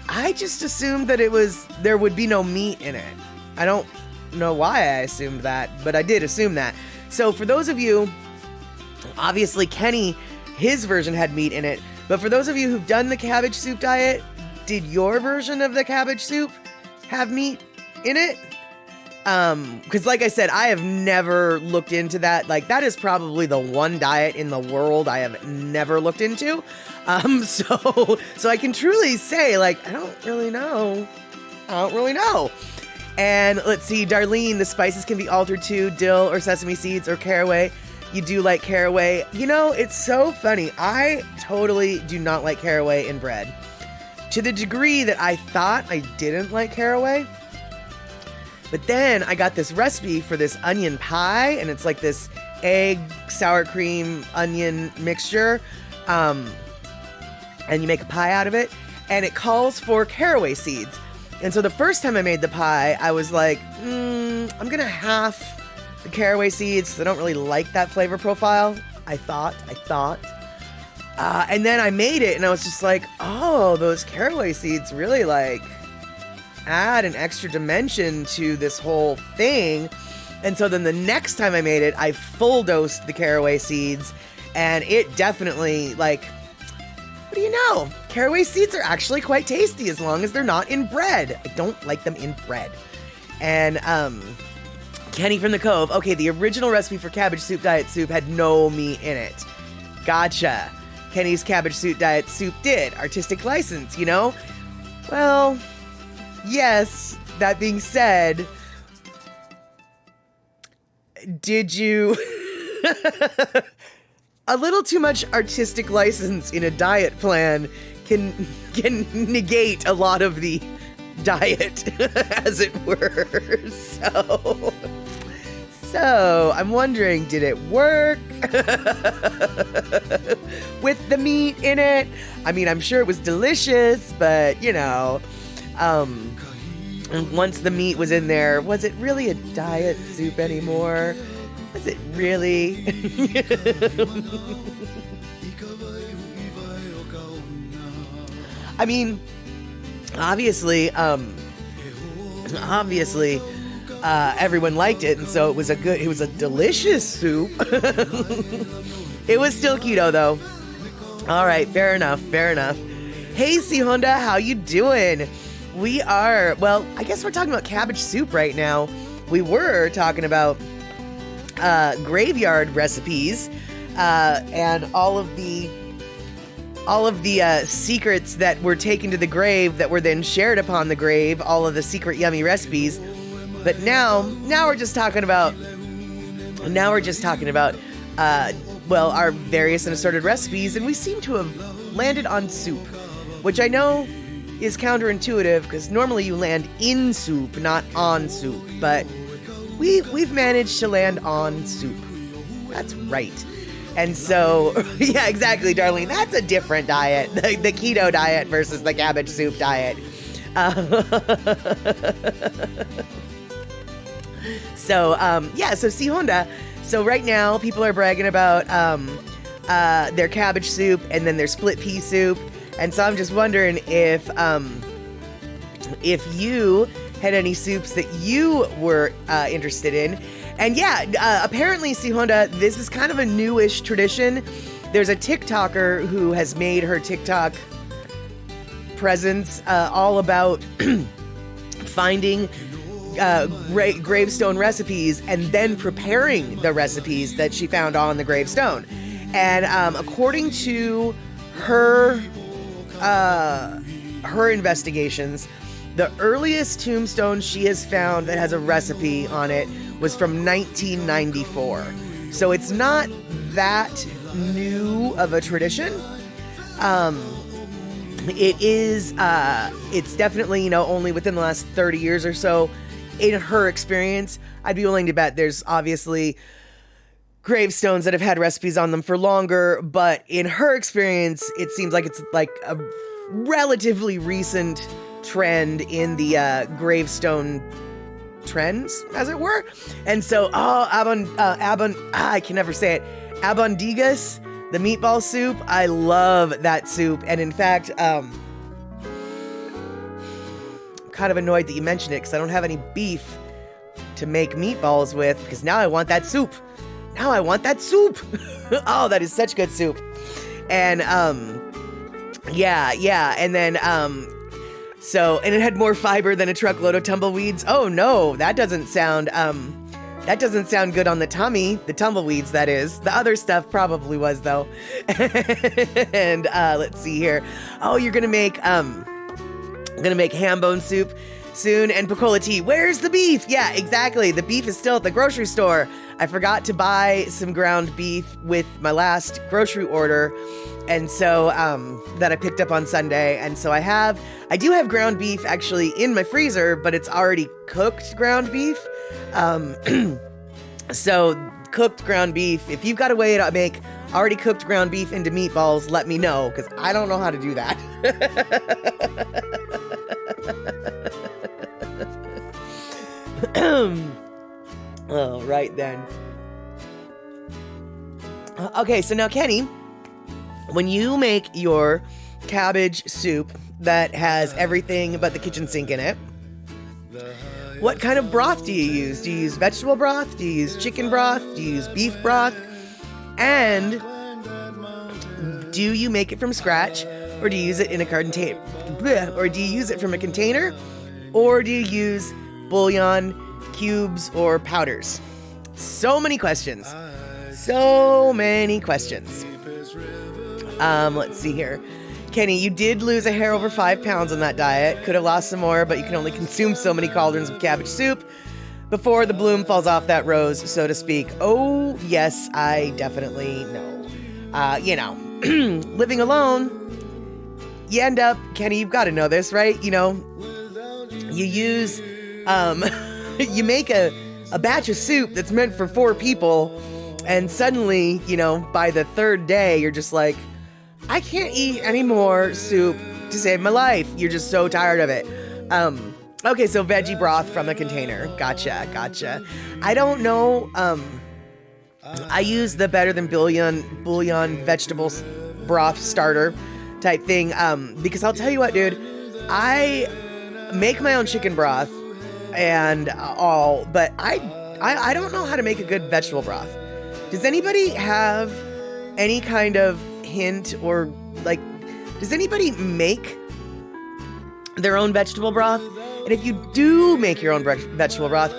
I just assumed that there would be no meat in it. I don't know why I assumed that, but I did assume that. So for those of you, obviously Kenny, his version had meat in it, but for those of you who've done the cabbage soup diet, did your version of the cabbage soup have meat in it? Because like I said, I have never looked into that. Like, that is probably the one diet in the world I have never looked into. So I can truly say, I don't really know. And let's see, Darlene, the spices can be altered too, dill or sesame seeds or caraway. You do like caraway. It's so funny. I totally do not like caraway in bread. To the degree that I thought I didn't like caraway. But then I got this recipe for this onion pie, and it's like this egg, sour cream, onion mixture. And you make a pie out of it, and it calls for caraway seeds. And so the first time I made the pie, I was like, I'm going to half the caraway seeds because I don't really like that flavor profile. I thought. And then I made it, and I was just like, oh, those caraway seeds really add an extra dimension to this whole thing. And so then the next time I made it, I full dosed the caraway seeds, and it definitely, what do you know? Caraway seeds are actually quite tasty as long as they're not in bread. I don't like them in bread. And Kenny from the Cove, okay, the original recipe for cabbage soup diet soup had no meat in it. Gotcha. Kenny's cabbage soup diet soup did. Artistic license, Well, yes, that being said, did you... A little too much artistic license in a diet plan can negate a lot of the diet, as it were. So I'm wondering, did it work with the meat in it? I mean, I'm sure it was delicious, but and once the meat was in there, was it really a diet soup anymore? Was it really? I mean, obviously, everyone liked it, and so it was a delicious soup. It was still keto though. All right, fair enough. Hey, C Honda, how you doing? I guess we're talking about cabbage soup right now. We were talking about graveyard recipes and all of the secrets that were taken to the grave that were then shared upon the grave, all of the secret yummy recipes. But now we're just talking about our various and assorted recipes, and we seem to have landed on soup, which I know is counterintuitive because normally you land in soup, not on soup, but we've managed to land on soup. That's right. And so, yeah, exactly, Darlene. That's a different diet, the keto diet versus the cabbage soup diet. So C Honda. So right now, people are bragging about their cabbage soup and then their split pea soup. And so I'm just wondering if you had any soups that you were interested in. And apparently, C Honda, this is kind of a newish tradition. There's a TikToker who has made her TikTok presence all about finding gravestone recipes and then preparing the recipes that she found on the gravestone. And according to her investigations, the earliest tombstone she has found that has a recipe on it was from 1994. So it's not that new of a tradition. It's definitely, only within the last 30 years or so. In her experience, I'd be willing to bet there's obviously gravestones that have had recipes on them for longer, but in her experience, it seems like it's like a relatively recent trend in the gravestone trends, as it were. And so, I can never say it. Abondigas, the meatball soup. I love that soup. And in fact, I'm kind of annoyed that you mentioned it because I don't have any beef to make meatballs with, because now I want that soup. Oh, that is such good soup. And, and then, and it had more fiber than a truckload of tumbleweeds. Oh no, that doesn't sound good on the tummy. The tumbleweeds, that is. The other stuff probably was though. And let's see here. Oh, you're gonna make ham bone soup soon and picola tea. Where's the beef? Yeah, exactly. The beef is still at the grocery store. I forgot to buy some ground beef with my last grocery order. And so, that I picked up on Sunday. And so I do have ground beef actually in my freezer, but it's already cooked ground beef. So cooked ground beef, if you've got a way to make already cooked ground beef into meatballs, let me know, because I don't know how to do that. All right then. Okay, so now Kenny, when you make your cabbage soup that has everything but the kitchen sink in it, what kind of broth do you use? Do you use vegetable broth? Do you use chicken broth? Do you use beef broth? And do you make it from scratch, or do you use it in a container? Or do you use it from a container? Or do you use bouillon, cubes, or powders? So many questions. Let's see here. Kenny, you did lose a hair over 5 pounds on that diet. Could have lost some more, but you can only consume so many cauldrons of cabbage soup before the bloom falls off that rose, so to speak. Oh, yes, I definitely know. Living alone, you end up, Kenny, you've got to know this, right? You use, you make a batch of soup that's meant for 4 people, and suddenly, by the 3rd day, you're just like, I can't eat any more soup to save my life. You're just so tired of it. Okay, so veggie broth from a container. Gotcha. I don't know. I use the better than bouillon vegetables broth starter type thing. Because I'll tell you what, dude, I make my own chicken broth and all, but I don't know how to make a good vegetable broth. Does anybody have any kind of hint, or like, does anybody make their own vegetable broth? And if you do make your own vegetable broth,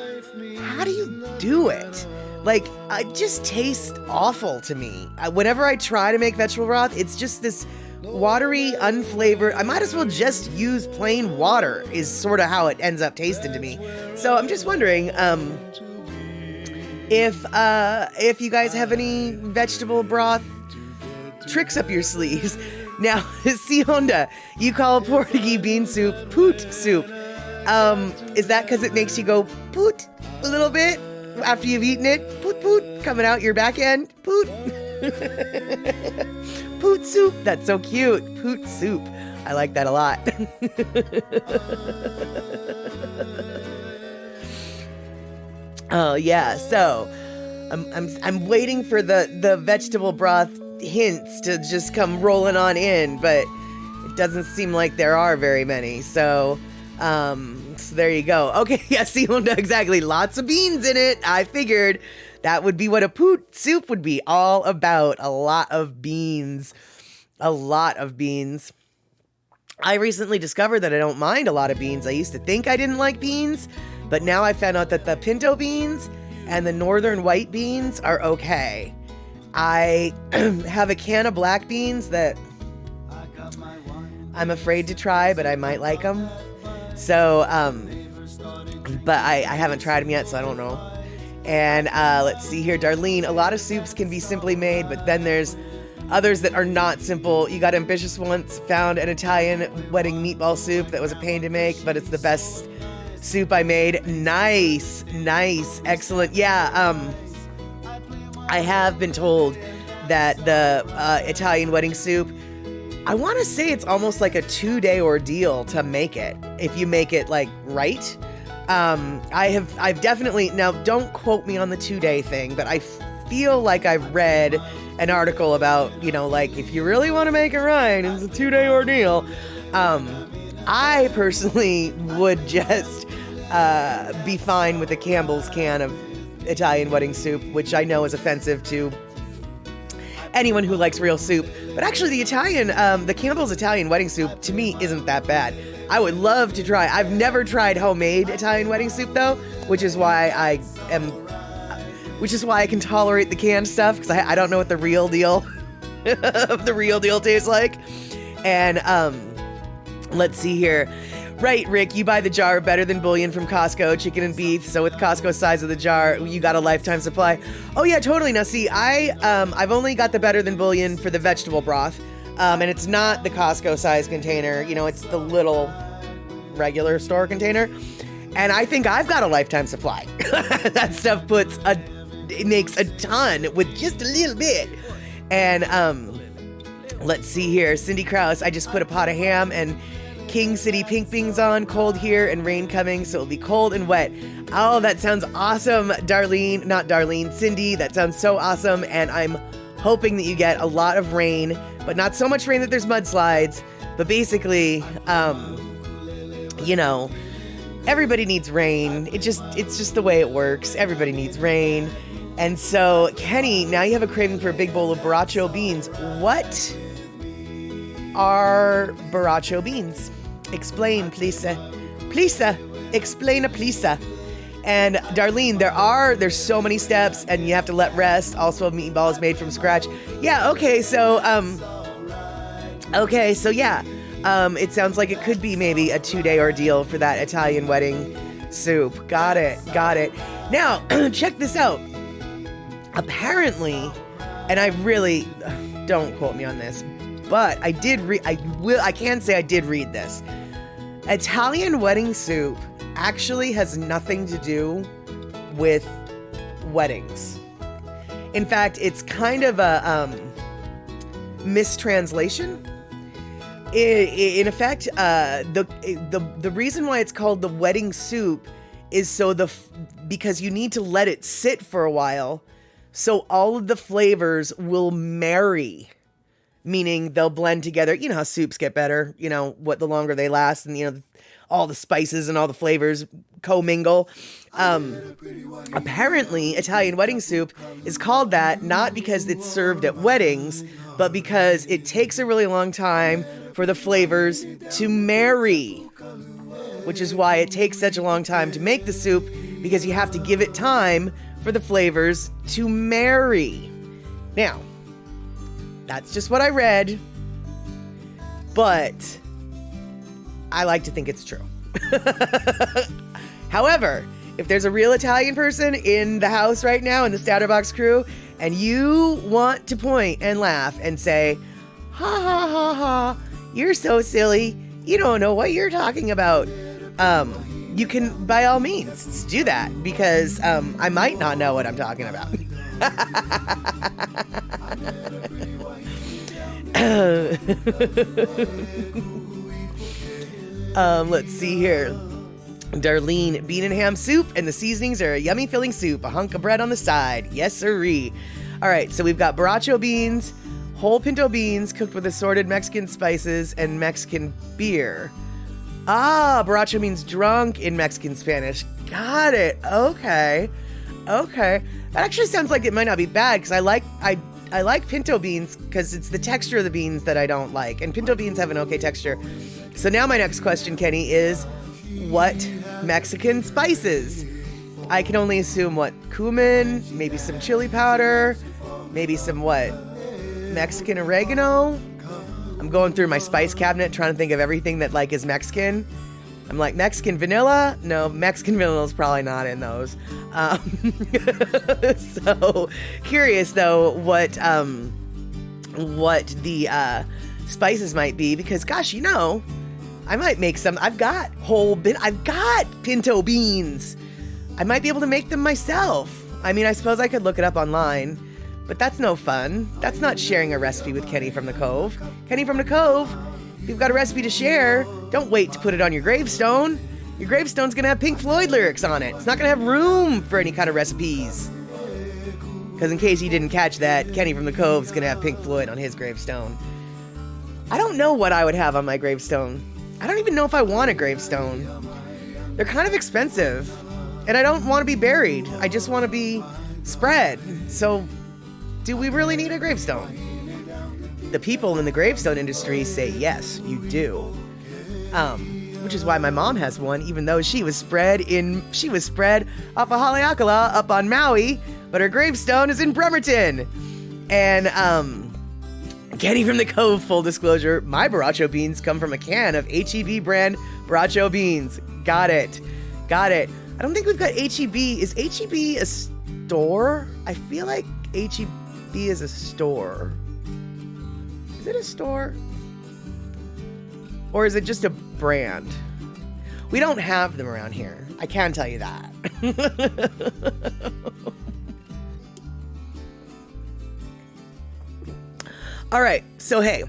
how do you do it? Like, it just tastes awful to me. Whenever I try to make vegetable broth, it's just this watery, unflavored. I might as well just use plain water is sort of how it ends up tasting to me. So I'm just wondering if you guys have any vegetable broth tricks up your sleeves. Now, Sionda, you call Portuguese bean soup poot soup. Is that because it makes you go poot a little bit after you've eaten it? Poot poot coming out your back end. Poot. Poot soup. That's so cute. Poot soup. I like that a lot. Oh yeah. So I'm waiting for the vegetable broth hints to just come rolling on in, but it doesn't seem like there are very many. So there you go. Okay, yeah, see, exactly. Lots of beans in it. I figured that would be what a poot soup would be all about. A lot of beans. A lot of beans. I recently discovered that I don't mind a lot of beans. I used to think I didn't like beans, but now I found out that the pinto beans and the northern white beans are okay. I have a can of black beans that I'm afraid to try, but I might like them. So, but I haven't tried them yet, so I don't know. And let's see here, Darlene, a lot of soups can be simply made, but then there's others that are not simple. You got ambitious once, found an Italian wedding meatball soup that was a pain to make, but it's the best soup I made. Nice, excellent. Yeah, I have been told that the Italian wedding soup, I want to say it's almost like a 2-day ordeal to make it, if you make it like right. I've definitely, now don't quote me on the 2-day thing, but I feel like I've read an article about, like if you really want to make it right, it's a 2-day ordeal. I personally would just be fine with the Campbell's can of Italian wedding soup, which I know is offensive to anyone who likes real soup. But actually the Campbell's Italian wedding soup to me isn't that bad. I would love to try. I've never tried homemade Italian wedding soup though, which is why I can tolerate the canned stuff, because I don't know what the real deal tastes like. And let's see here. Right, Rick, you buy the jar of Better Than Bouillon from Costco, chicken and beef. So with Costco's size of the jar, you got a lifetime supply. Oh yeah, totally. Now see, I've only got the Better Than Bouillon for the vegetable broth. And it's not the Costco size container. It's the little regular store container. And I think I've got a lifetime supply. That stuff it makes a ton with just a little bit. And let's see here. Cindy Krause, I just put a pot of ham and King City pink beans on, cold here and rain coming, so it'll be cold and wet. Oh, that sounds awesome, Cindy. That sounds so awesome. And I'm hoping that you get a lot of rain, but not so much rain that there's mudslides. But basically, everybody needs rain. It's just the way it works. Everybody needs rain. And so, Kenny, now you have a craving for a big bowl of borracho beans. What are borracho beans? Explain, please. Please, explain, please. And Darlene, there's so many steps, and you have to let rest. Also, meatballs made from scratch. Yeah. Okay. So, yeah. It sounds like it could be maybe a 2-day ordeal for that Italian wedding soup. Got it. Now, check this out. Apparently, and I really don't quote me on this, but I can say I did read this. Italian wedding soup actually has nothing to do with weddings. In fact, it's kind of a mistranslation. In effect, the reason why it's called the wedding soup is because you need to let it sit for a while, so all of the flavors will marry. Meaning they'll blend together. You know how soups get better, the longer they last, and all the spices and all the flavors commingle. Apparently, Italian wedding soup is called that not because it's served at weddings, but because it takes a really long time for the flavors to marry, which is why it takes such a long time to make the soup, because you have to give it time for the flavors to marry. Now, that's just what I read, but I like to think it's true. However, if there's a real Italian person in the house right now in the StatterBox crew, and you want to point and laugh and say, ha ha ha ha, you're so silly, you don't know what you're talking about, you can by all means do that, because I might not know what I'm talking about. Let's see here. Darlene, bean and ham soup, and the seasonings are a yummy filling soup, a hunk of bread on the side. Yes, sirree. All right, so we've got borracho beans, whole pinto beans cooked with assorted Mexican spices and Mexican beer. Ah, borracho means drunk in Mexican Spanish. Got it. Okay. That actually sounds like it might not be bad, because I like pinto beans because it's the texture of the beans that I don't like, and pinto beans have an okay texture. So now my next question, Kenny, is what Mexican spices? I can only assume what, cumin, maybe some chili powder, maybe some what, Mexican oregano? I'm going through my spice cabinet trying to think of everything that like is Mexican. I'm like, Mexican vanilla? No, Mexican vanilla is probably not in those. So curious though what the spices might be, because gosh, you know, I might make some. I've got pinto beans. I might be able to make them myself. I mean, I suppose I could look it up online, but that's no fun. That's not sharing a recipe with Kenny from the Cove. Kenny from the Cove, if you've got a recipe to share, don't wait to put it on your gravestone. Your gravestone's gonna have Pink Floyd lyrics on it. It's not gonna have room for any kind of recipes. Because in case you didn't catch that, Kenny from the Cove's gonna have Pink Floyd on his gravestone. I don't know what I would have on my gravestone. I don't even know if I want a gravestone. They're kind of expensive, and I don't want to be buried. I just want to be spread. So, do we really need a gravestone? The people in the gravestone industry say yes, you do. Which is why my mom has one, even though she was spread off of Haleakala up on Maui, but her gravestone is in Bremerton. And Kenny from the Cove, full disclosure, my borracho beans come from a can of HEB brand borracho beans. Got it. I don't think we've got HEB. Is HEB a store? I feel like HEB is a store. Is it a store? Or is it just a brand? We don't have them around here. I can tell you that. All right, so hey,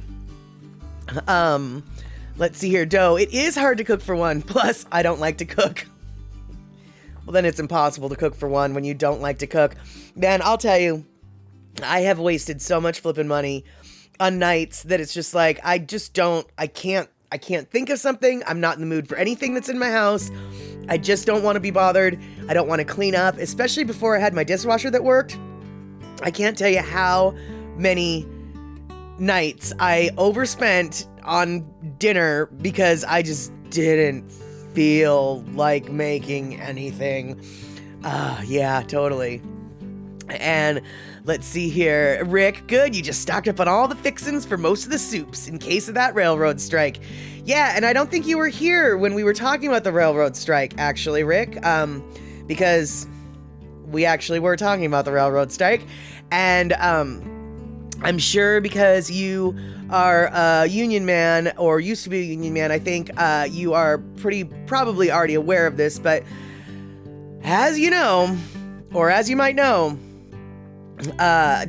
let's see here, dough. It is hard to cook for one, plus I don't like to cook. Well, then it's impossible to cook for one when you don't like to cook. Man, I'll tell you, I have wasted so much flipping money on nights that it's just like, I can't think of something. I'm not in the mood for anything that's in my house. I just don't want to be bothered. I don't want to clean up, especially before I had my dishwasher that worked. I can't tell you how many nights I overspent on dinner because I just didn't feel like making anything. Yeah, totally. And let's see here. Rick, good. You just stocked up on all the fixins for most of the soups in case of that railroad strike. Yeah, and I don't think you were here when we were talking about the railroad strike, actually, Rick, because we actually were talking about the railroad strike. And I'm sure because you are a union man, or used to be a union man, I think you are probably already aware of this, but as you know, or as you might know,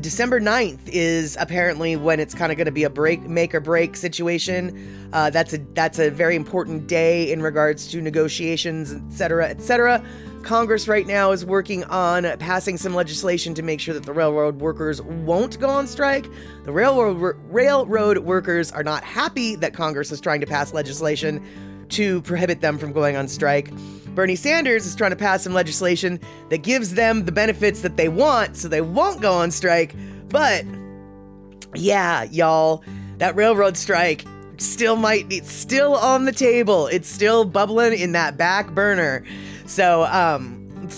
December 9th is apparently when it's kind of going to be a make or break situation. That's a very important day in regards to negotiations, etc., etc. Congress right now is working on passing some legislation to make sure that the railroad workers won't go on strike. The railroad workers are not happy that Congress is trying to pass legislation to prohibit them from going on strike. Bernie Sanders is trying to pass some legislation that gives them the benefits that they want so they won't go on strike. But yeah, y'all, that railroad strike it's still on the table. It's still bubbling in that back burner. So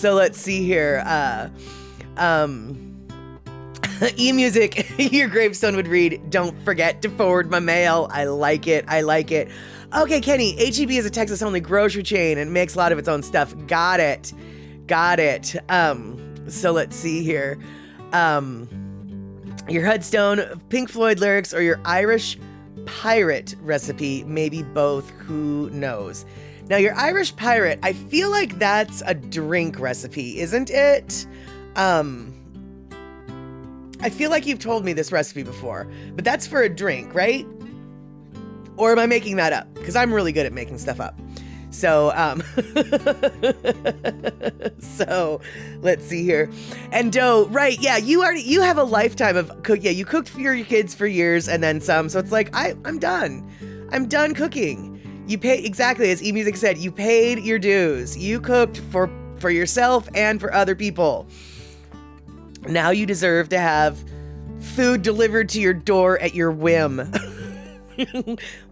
let's see here. E-Music, your gravestone would read, "Don't forget to forward my mail." I like it. Okay, Kenny, H-E-B is a Texas-only grocery chain and makes a lot of its own stuff. Got it. So let's see here. Your Headstone, Pink Floyd lyrics, or your Irish pirate recipe, maybe both, who knows. Now, your Irish pirate, I feel like that's a drink recipe, isn't it? I feel like you've told me this recipe before, but that's for a drink, right? Or am I making that up? Because I'm really good at making stuff up. So, so let's see here. And dough, right? Yeah, you have a lifetime of cook. Yeah, you cooked for your kids for years and then some. So it's like I'm done. I'm done cooking. You pay exactly as E-Music said. You paid your dues. You cooked for yourself and for other people. Now you deserve to have food delivered to your door at your whim.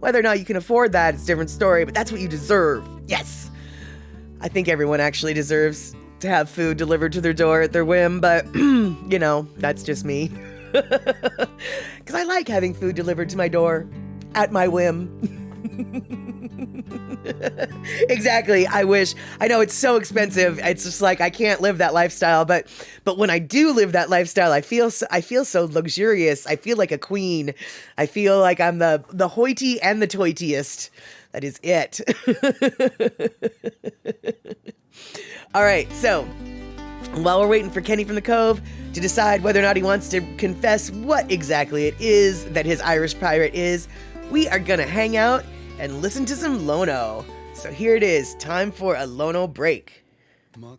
Whether or not you can afford that, it's a different story, but that's what you deserve. Yes. I think everyone actually deserves to have food delivered to their door at their whim, but, you know, that's just me. Because I like having food delivered to my door at my whim. Exactly. I wish. I know it's so expensive. It's just like I can't live that lifestyle, but when I do live that lifestyle, I feel so luxurious. I feel like a queen. I feel like I'm the hoity and the toitiest. That is it. All right. So while we're waiting for Kenny from the Cove to decide whether or not he wants to confess what exactly it is that his Irish pirate is, we are gonna hang out and listen to some Lono. So here it is, time for a Lono break. Come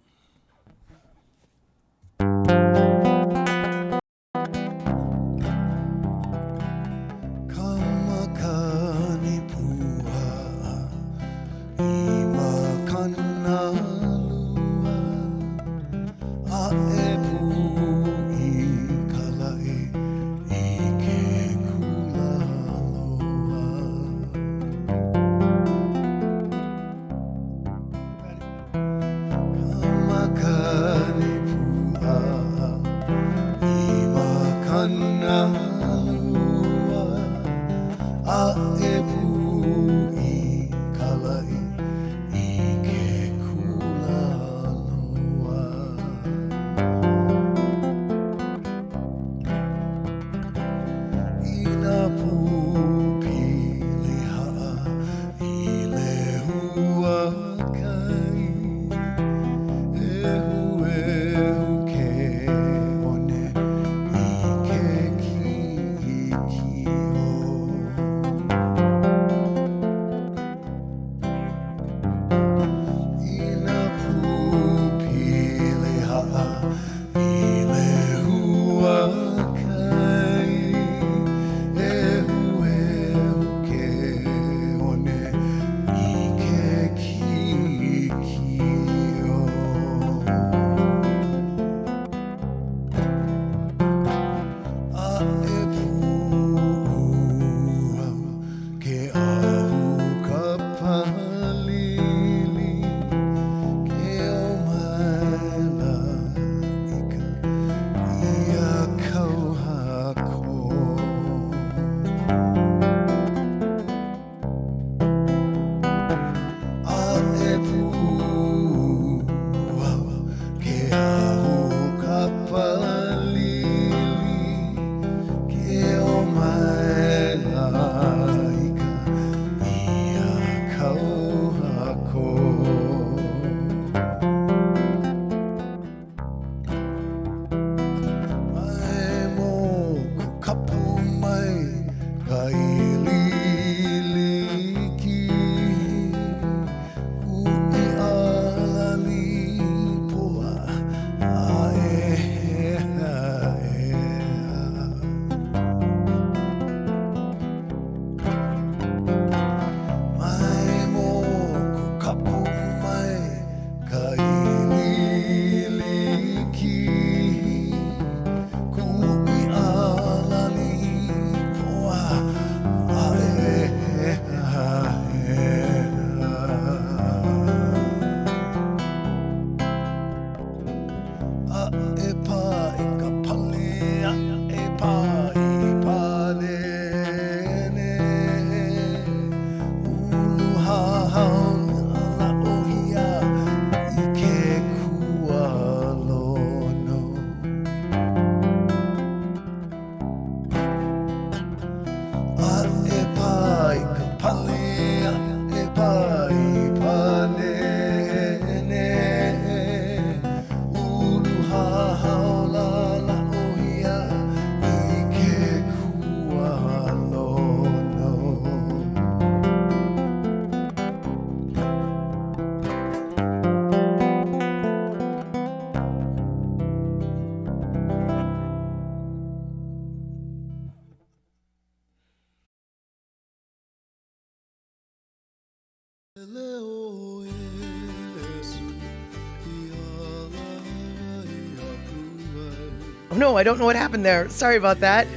Oh no, I don't know what happened there. Sorry about that.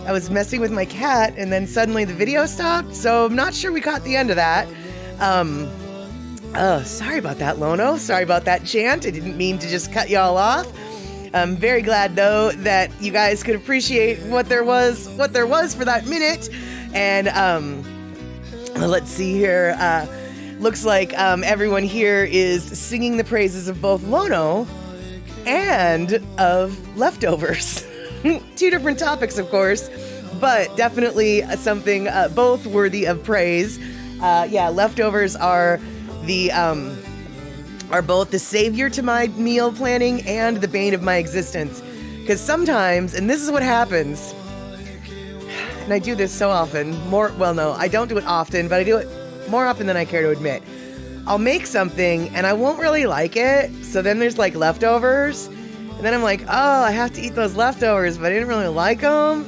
I was messing with my cat and then suddenly the video stopped, so I'm not sure we caught the end of that. Sorry about that, Lono. Sorry about that, Chant. I didn't mean to just cut y'all off. I'm very glad, though, that you guys could appreciate what there was for that minute. And let's see here. Looks like everyone here is singing the praises of both Lono and of leftovers. Two different topics, of course, but definitely something both worthy of praise. Leftovers are both the savior to my meal planning and the bane of my existence. Because sometimes, and this is what happens, and I do this so often, I don't do it often, but I do it more often than I care to admit. I'll make something and I won't really like it, so then there's like leftovers, and then I'm like, oh, I have to eat those leftovers, but I didn't really like them.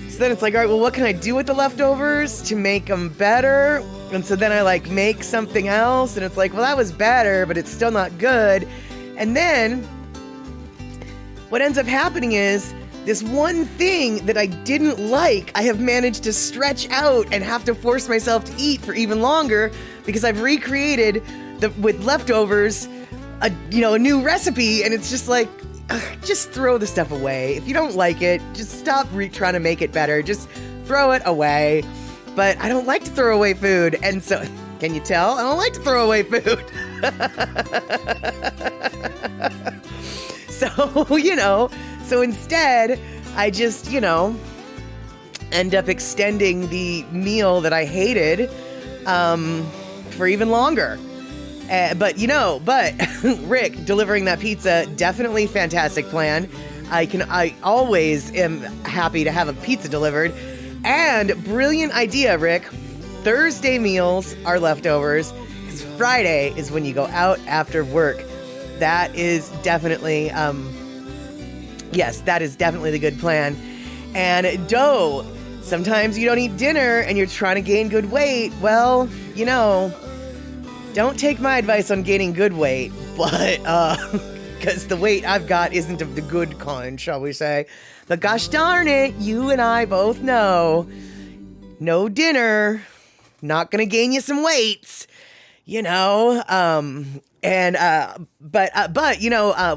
So then it's like, all right, well, what can I do with the leftovers to make them better? And so then I like make something else, and it's like, well, that was better, but it's still not good. And then what ends up happening is this one thing that I didn't like, I have managed to stretch out and have to force myself to eat for even longer because I've recreated with leftovers a new recipe, and it's just like, just throw the stuff away. If you don't like it, just stop trying to make it better. Just throw it away. But I don't like to throw away food, and so, can you tell? I don't like to throw away food. So instead, I just, end up extending the meal that I hated for even longer. But Rick, delivering that pizza, definitely fantastic plan. I always am happy to have a pizza delivered. And brilliant idea, Rick. Thursday meals are leftovers, because Friday is when you go out after work. That is definitely, that is definitely the good plan. And dough, sometimes you don't eat dinner and you're trying to gain good weight. Well, don't take my advice on gaining good weight, but, because the weight I've got isn't of the good kind, shall we say. But gosh darn it, you and I both know, no dinner, not gonna gain you some weights, But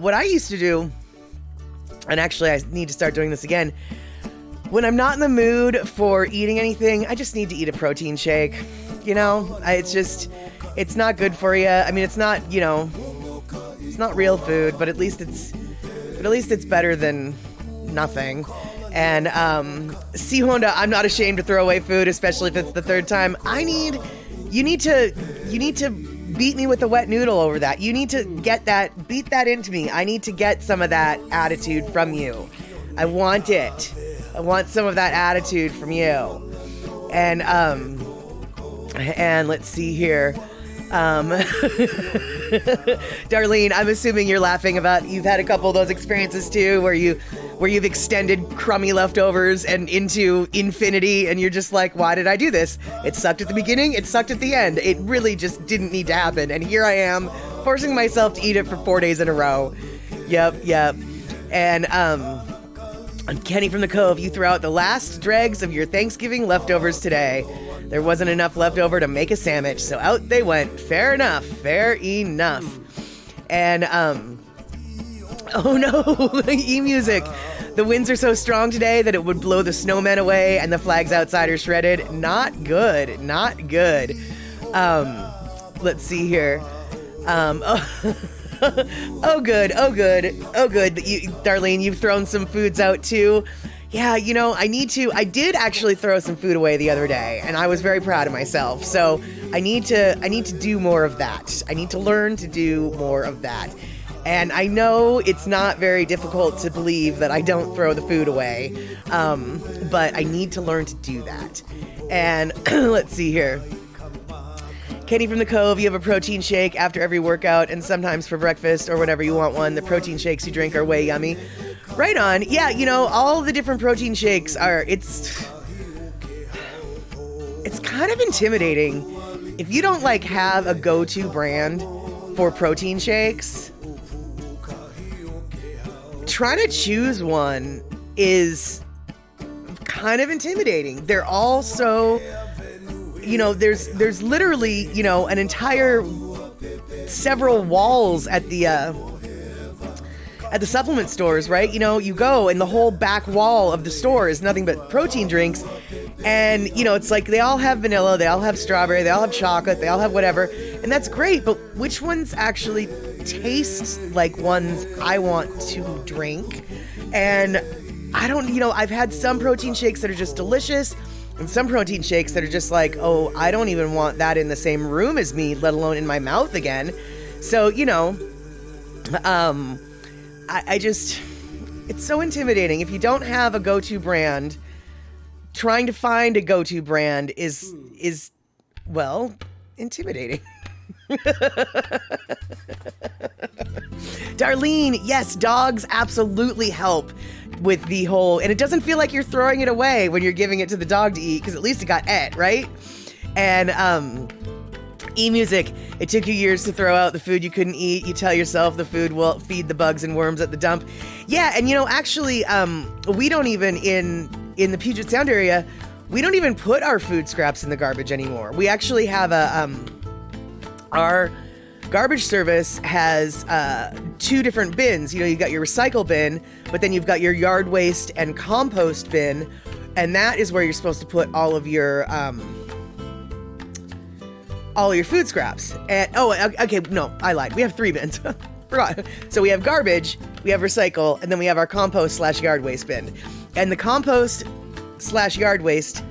what I used to do, and actually I need to start doing this again, when I'm not in the mood for eating anything, I just need to eat a protein shake. It's not good for you. I mean, it's not, it's not real food, but at least it's better than nothing. And see, Honda, I'm not ashamed to throw away food, especially if it's the third time. You need to beat me with a wet noodle over that. You need to beat that into me. I need to get some of that attitude from you. I want it. I want some of that attitude from you. And let's see here. Darlene, I'm assuming you're laughing about, you've had a couple of those experiences too, where you've extended crummy leftovers and into infinity, and you're just like, why did I do this? It sucked at the beginning, it sucked at the end. It really just didn't need to happen, and here I am, forcing myself to eat it for 4 days in a row. Yep. And Kenny from the Cove, you threw out the last dregs of your Thanksgiving leftovers today. There wasn't enough left over to make a sandwich, so out they went. Fair enough. And, oh no, e-music. The winds are so strong today that it would blow the snowmen away and the flags outside are shredded. Not good. Let's see here. Oh good. Darlene, you've thrown some foods out too. Yeah, I did actually throw some food away the other day, and I was very proud of myself. So I need to do more of that. I need to learn to do more of that. And I know it's not very difficult to believe that I don't throw the food away, but I need to learn to do that. And let's see here. Kenny from the Cove, you have a protein shake after every workout and sometimes for breakfast or whenever you want one. The protein shakes you drink are way yummy. Right on. Yeah, all the different protein shakes it's kind of intimidating. If you don't have a go-to brand for protein shakes, trying to choose one is kind of intimidating. They're all so, there's literally, an entire several walls at the supplement stores, right? You go and the whole back wall of the store is nothing but protein drinks. And, it's like they all have vanilla, they all have strawberry, they all have chocolate, they all have whatever. And that's great, but which ones actually taste like ones I want to drink? And I don't, I've had some protein shakes that are just delicious and some protein shakes that are just like, oh, I don't even want that in the same room as me, let alone in my mouth again. So, I just, it's so intimidating. If you don't have a go-to brand, trying to find a go-to brand is well, intimidating. Darlene, yes, dogs absolutely help with the whole, and it doesn't feel like you're throwing it away when you're giving it to the dog to eat, because at least it got et, right? And E-Music, it took you years to throw out the food you couldn't eat. You tell yourself the food will feed the bugs and worms at the dump. Yeah, and actually, we don't even, in the Puget Sound area, we don't even put our food scraps in the garbage anymore. We actually have our garbage service has 2 different bins. You've got your recycle bin, but then you've got your yard waste and compost bin, and that is where you're supposed to put all of your food scraps. And okay, no, I lied. We have 3 bins. Forgot. So we have garbage, we have recycle, and then we have our compost/yard waste bin. And the compost/yard waste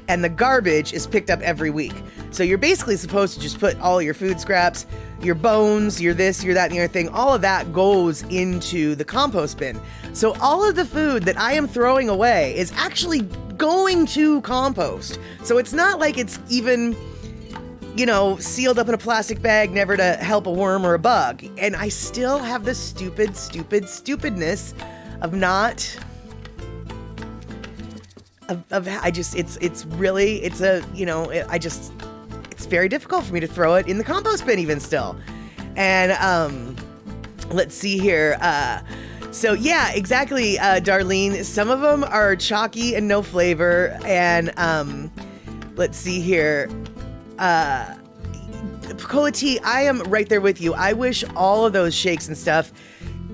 and the garbage is picked up every week. So you're basically supposed to just put all your food scraps, your bones, your this, your that, and the other thing, all of that goes into the compost bin. So all of the food that I am throwing away is actually going to compost. So it's not like it's even, sealed up in a plastic bag, never to help a worm or a bug. And I still have the stupidness of not... it's very difficult for me to throw it in the compost bin even still. And let's see here. So yeah, exactly, Darlene. Some of them are chalky and no flavor. And let's see here. Cola tea, I am right there with you. I wish all of those shakes and stuff,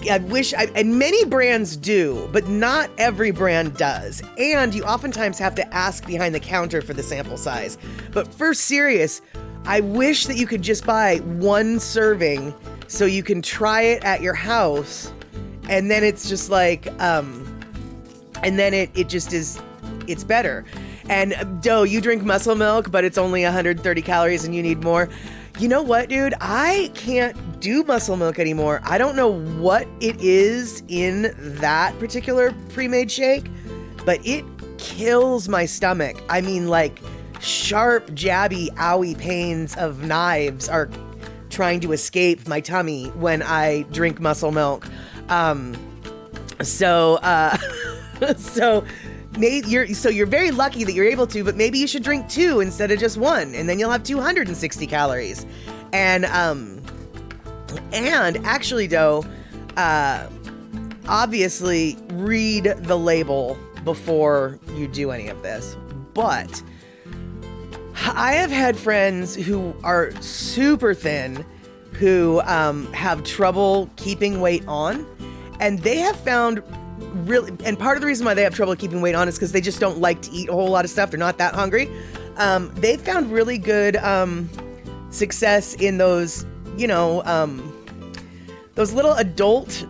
and many brands do, but not every brand does. And you oftentimes have to ask behind the counter for the sample size. But for serious, I wish that you could just buy 1 serving so you can try it at your house. And then it's just like, and then it just is, it's better. And Doe, you drink muscle milk, but it's only 130 calories and you need more. You know what, dude? I can't do muscle milk anymore. I don't know what it is in that particular pre-made shake, but it kills my stomach. I mean, like, sharp, jabby, owie pains of knives are trying to escape my tummy when I drink muscle milk. So you're very lucky that you're able to, but maybe you should drink 2 instead of just 1, and then you'll have 260 calories. And actually, Doe, obviously read the label before you do any of this. But I have had friends who are super thin who have trouble keeping weight on, and they have found really, and part of the reason why they have trouble keeping weight on is because they just don't like to eat a whole lot of stuff. They're not that hungry. They've found really good success in those, those little adult,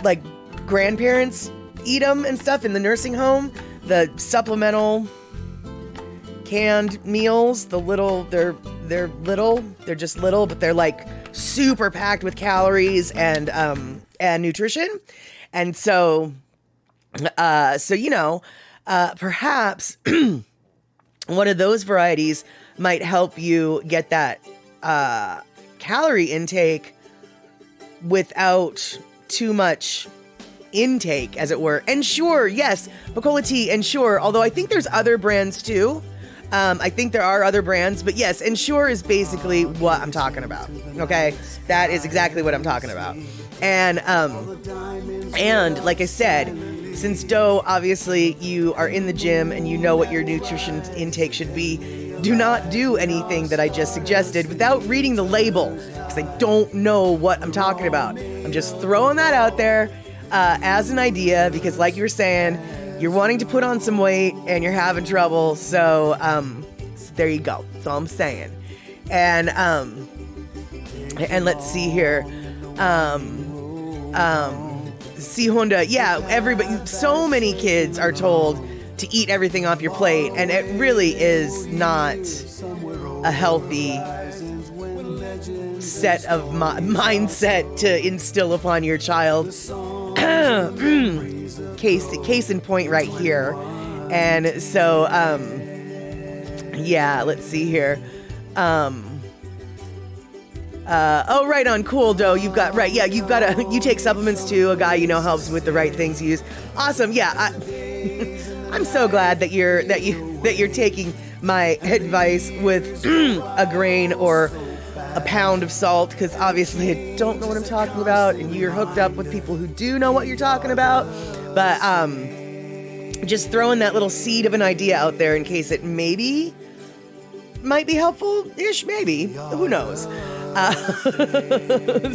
like, grandparents eat them and stuff in the nursing home. The supplemental canned meals, they're little, they're just little, but they're like super packed with calories and nutrition. And so perhaps one of those varieties might help you get that calorie intake without too much intake, as it were. And sure, yes, Bacola tea, and sure, although I think there's other brands too. I think there are other brands, but yes, Ensure is basically what I'm talking about. Okay, that is exactly what I'm talking about. And like I said, since dough, obviously you are in the gym and you know what your nutrition intake should be, do not do anything that I just suggested without reading the label, because I don't know what I'm talking about. I'm just throwing that out there as an idea, because like you were saying, you're wanting to put on some weight and you're having trouble. So there you go. That's all I'm saying. And let's see here. See Honda, yeah, everybody, so many kids are told to eat everything off your plate, and it really is not a healthy set of mindset to instill upon your child. Case in point right here. And so, yeah, let's see here. Oh, right on. Cool, Doe. You've got, right. Yeah, you take supplements too. A guy you know helps with the right things to use. Awesome. Yeah. I'm so glad that you're taking my advice with a grain or a pound of salt, because obviously I don't know what I'm talking about, and you're hooked up with people who do know what you're talking about. But just throwing that little seed of an idea out there in case it maybe might be helpful-ish, maybe. Who knows?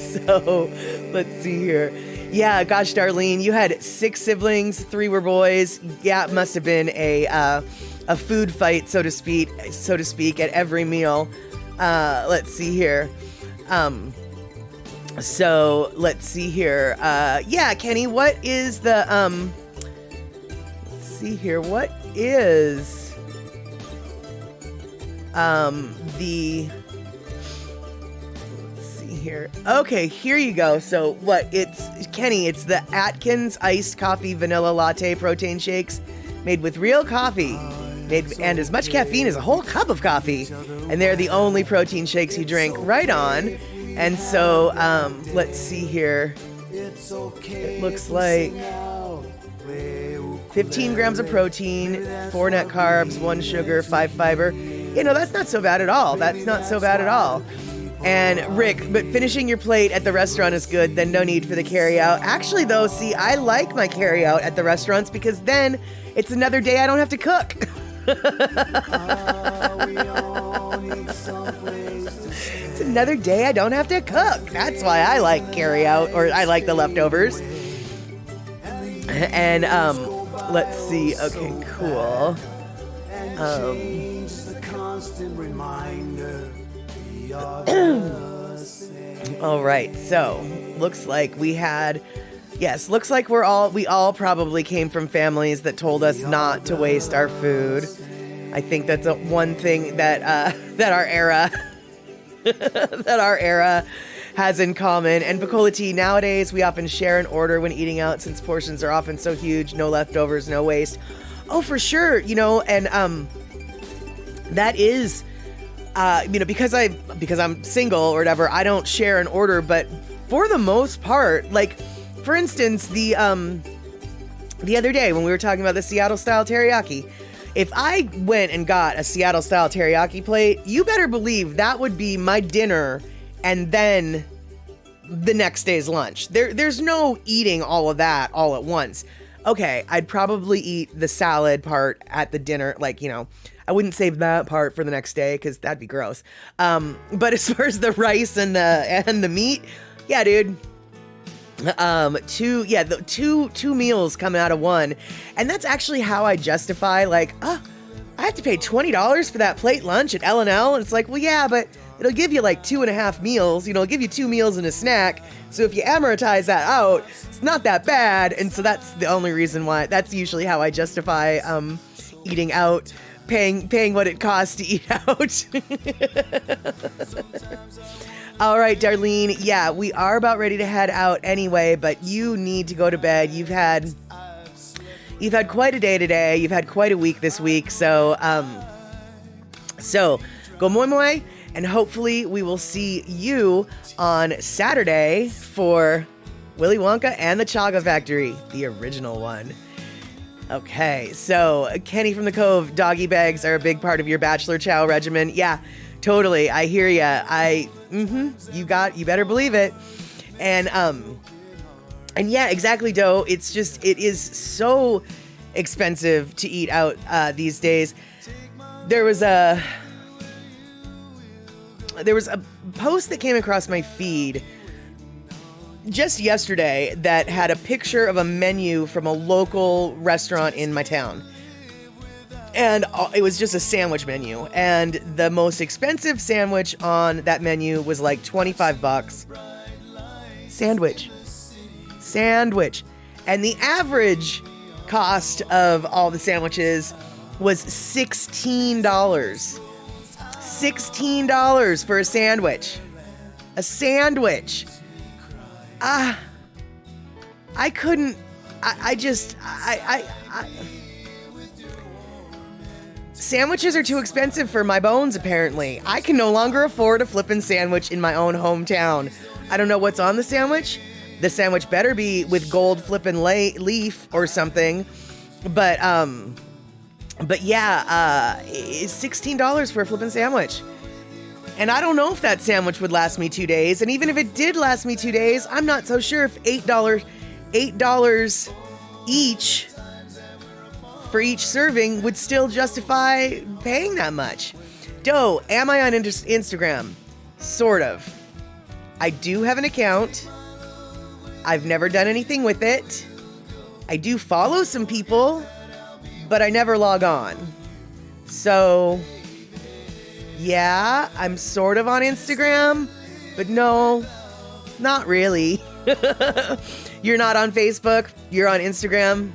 So let's see here. Yeah, gosh, Darlene, you had 6 siblings, 3 were boys. Yeah, it must have been a food fight, so to speak, at every meal. Let's see here. So let's see here. Yeah, Kenny, what is the let's see here. What is the here. Okay, here you go. So what, it's Kenny, it's the Atkins iced coffee vanilla latte protein shakes made with real coffee and as much caffeine as a whole cup of coffee, and they're the only protein shakes you drink. Right on. And so let's see here, it looks like 15 grams of protein, 4 net carbs, 1 sugar, 5 fiber. You know, that's not so bad at all. And Rick, but finishing your plate at the restaurant is good, then no need for the carry out. Actually though, see, I like my carry out at the restaurants because then it's another day I don't have to cook. It's another day I don't have to cook. That's why I like carry out, or I like the leftovers. And let's see. Okay, cool. All right, so looks like we all probably came from families that told us not to waste our food. I think that's one thing that our era has in common. And Bacola tea, nowadays we often share an order when eating out since portions are often so huge, no leftovers, no waste. Oh, for sure, you know, and that is because I'm single or whatever, I don't share an order, but for the most part, like for instance, the other day when we were talking about the Seattle style teriyaki, if I went and got a Seattle style teriyaki plate, you better believe that would be my dinner and then the next day's lunch. There's no eating all of that all at once. Okay, I'd probably eat the salad part at the dinner, like, you know, I wouldn't save that part for the next day because that'd be gross. But as far as the rice and the meat, yeah, dude. Two meals coming out of one. And that's actually how I justify, like, I have to pay $20 for that plate lunch at L&L. And it's like, well, yeah, but it'll give you like 2.5 meals. You know, it'll give you 2 meals and a snack. So if you amortize that out, it's not that bad. And so that's the only reason why. That's usually how I justify eating out, paying what it costs to eat out. All right, Darlene. Yeah, we are about ready to head out anyway, but you need to go to bed. You've had quite a day today. You've had quite a week this week. So go moi moi, and hopefully we will see you on Saturday for Willy Wonka and the Chocolate Factory, the original one. Okay, so Kenny from the Cove, doggy bags are a big part of your bachelor chow regimen. Yeah, totally. I hear ya. You better believe it. And yeah, exactly, Doe. It is so expensive to eat out these days. There was a post that came across my feed just yesterday that had a picture of a menu from a local restaurant in my town. And it was just a sandwich menu. And the most expensive sandwich on that menu was like $25. Sandwich. And the average cost of all the sandwiches was $16. $16 for a sandwich. A sandwich. I couldn't, sandwiches are too expensive for my bones, apparently. I can no longer afford a flippin' sandwich in my own hometown. I don't know what's on the sandwich. The sandwich better be with gold flippin' leaf or something. But yeah, it's $16 for a flippin' sandwich. And I don't know if that sandwich would last me 2 days. And even if it did last me 2 days, I'm not so sure if $8 each for each serving would still justify paying that much. Doe, am I on Instagram? Sort of. I do have an account. I've never done anything with it. I do follow some people, but I never log on. So yeah, I'm sort of on Instagram, but no, not really. You're not on Facebook, you're on Instagram.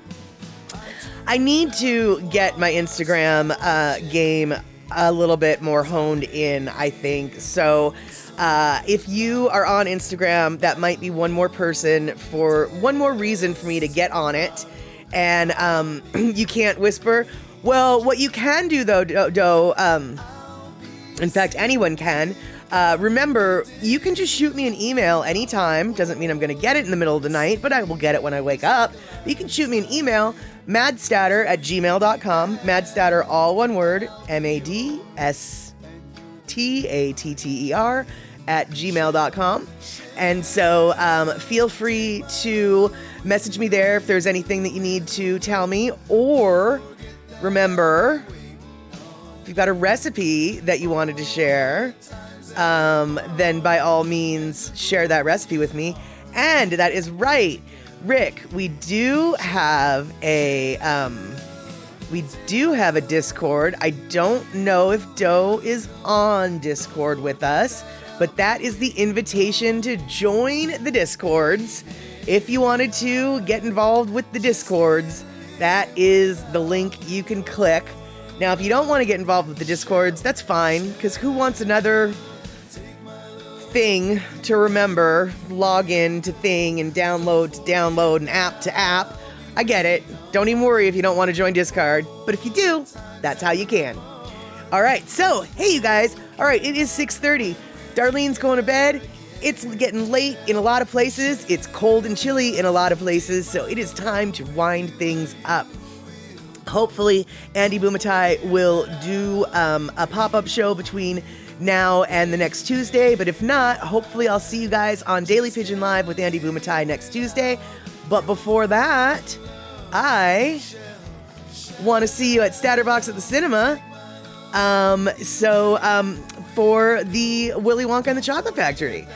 I need to get my Instagram game a little bit more honed in, I think. So if you are on Instagram, that might be one more reason for me to get on it. And you can't whisper. Well, what you can do though, Doe, in fact, anyone can. Remember, you can just shoot me an email anytime. Doesn't mean I'm going to get it in the middle of the night, but I will get it when I wake up. But you can shoot me an email, madstatter@gmail.com. Madstatter, all one word, MADSTATTER @gmail.com. And so feel free to message me there if there's anything that you need to tell me. Or remember, if you've got a recipe that you wanted to share, then by all means share that recipe with me. And that is right, Rick, we do have a Discord. I don't know if Doe is on Discord with us, but that is the invitation to join the Discords. If you wanted to get involved with the Discords, that is the link you can click. Now, if you don't want to get involved with the Discords, that's fine, because who wants another thing to remember, log in to thing and download and app to app? I get it. Don't even worry if you don't want to join Discord, but if you do, that's how you can. All right, so, hey, you guys. All right, it is 6:30. Darlene's going to bed. It's getting late in a lot of places. It's cold and chilly in a lot of places, so it is time to wind things up. Hopefully, Andy Bumatai will do a pop-up show between now and the next Tuesday, but if not, hopefully I'll see you guys on Daily Pigeon Live with Andy Bumatai next Tuesday. But before that, I want to see you at StatterBox at the cinema. For the Willy Wonka and the Chocolate Factory.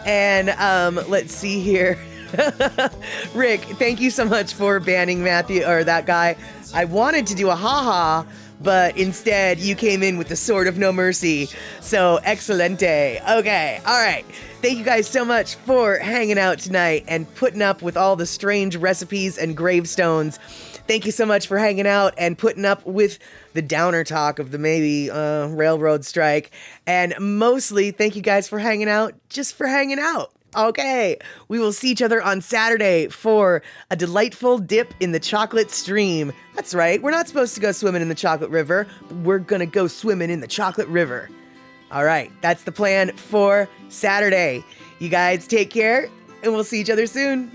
And let's see here. Rick, thank you so much for banning Matthew, or that guy. I wanted to do a haha, but instead you came in with the sword of no mercy. So, excelente. Okay, all right. Thank you guys so much for hanging out tonight and putting up with all the strange recipes and gravestones. Thank you so much for hanging out and putting up with the downer talk of the maybe railroad strike. And mostly, thank you guys for hanging out, just for hanging out. Okay, we will see each other on Saturday for a delightful dip in the chocolate stream. That's right, we're not supposed to go swimming in the chocolate river, but we're gonna go swimming in the chocolate river. All right, that's the plan for Saturday. You guys take care, and we'll see each other soon.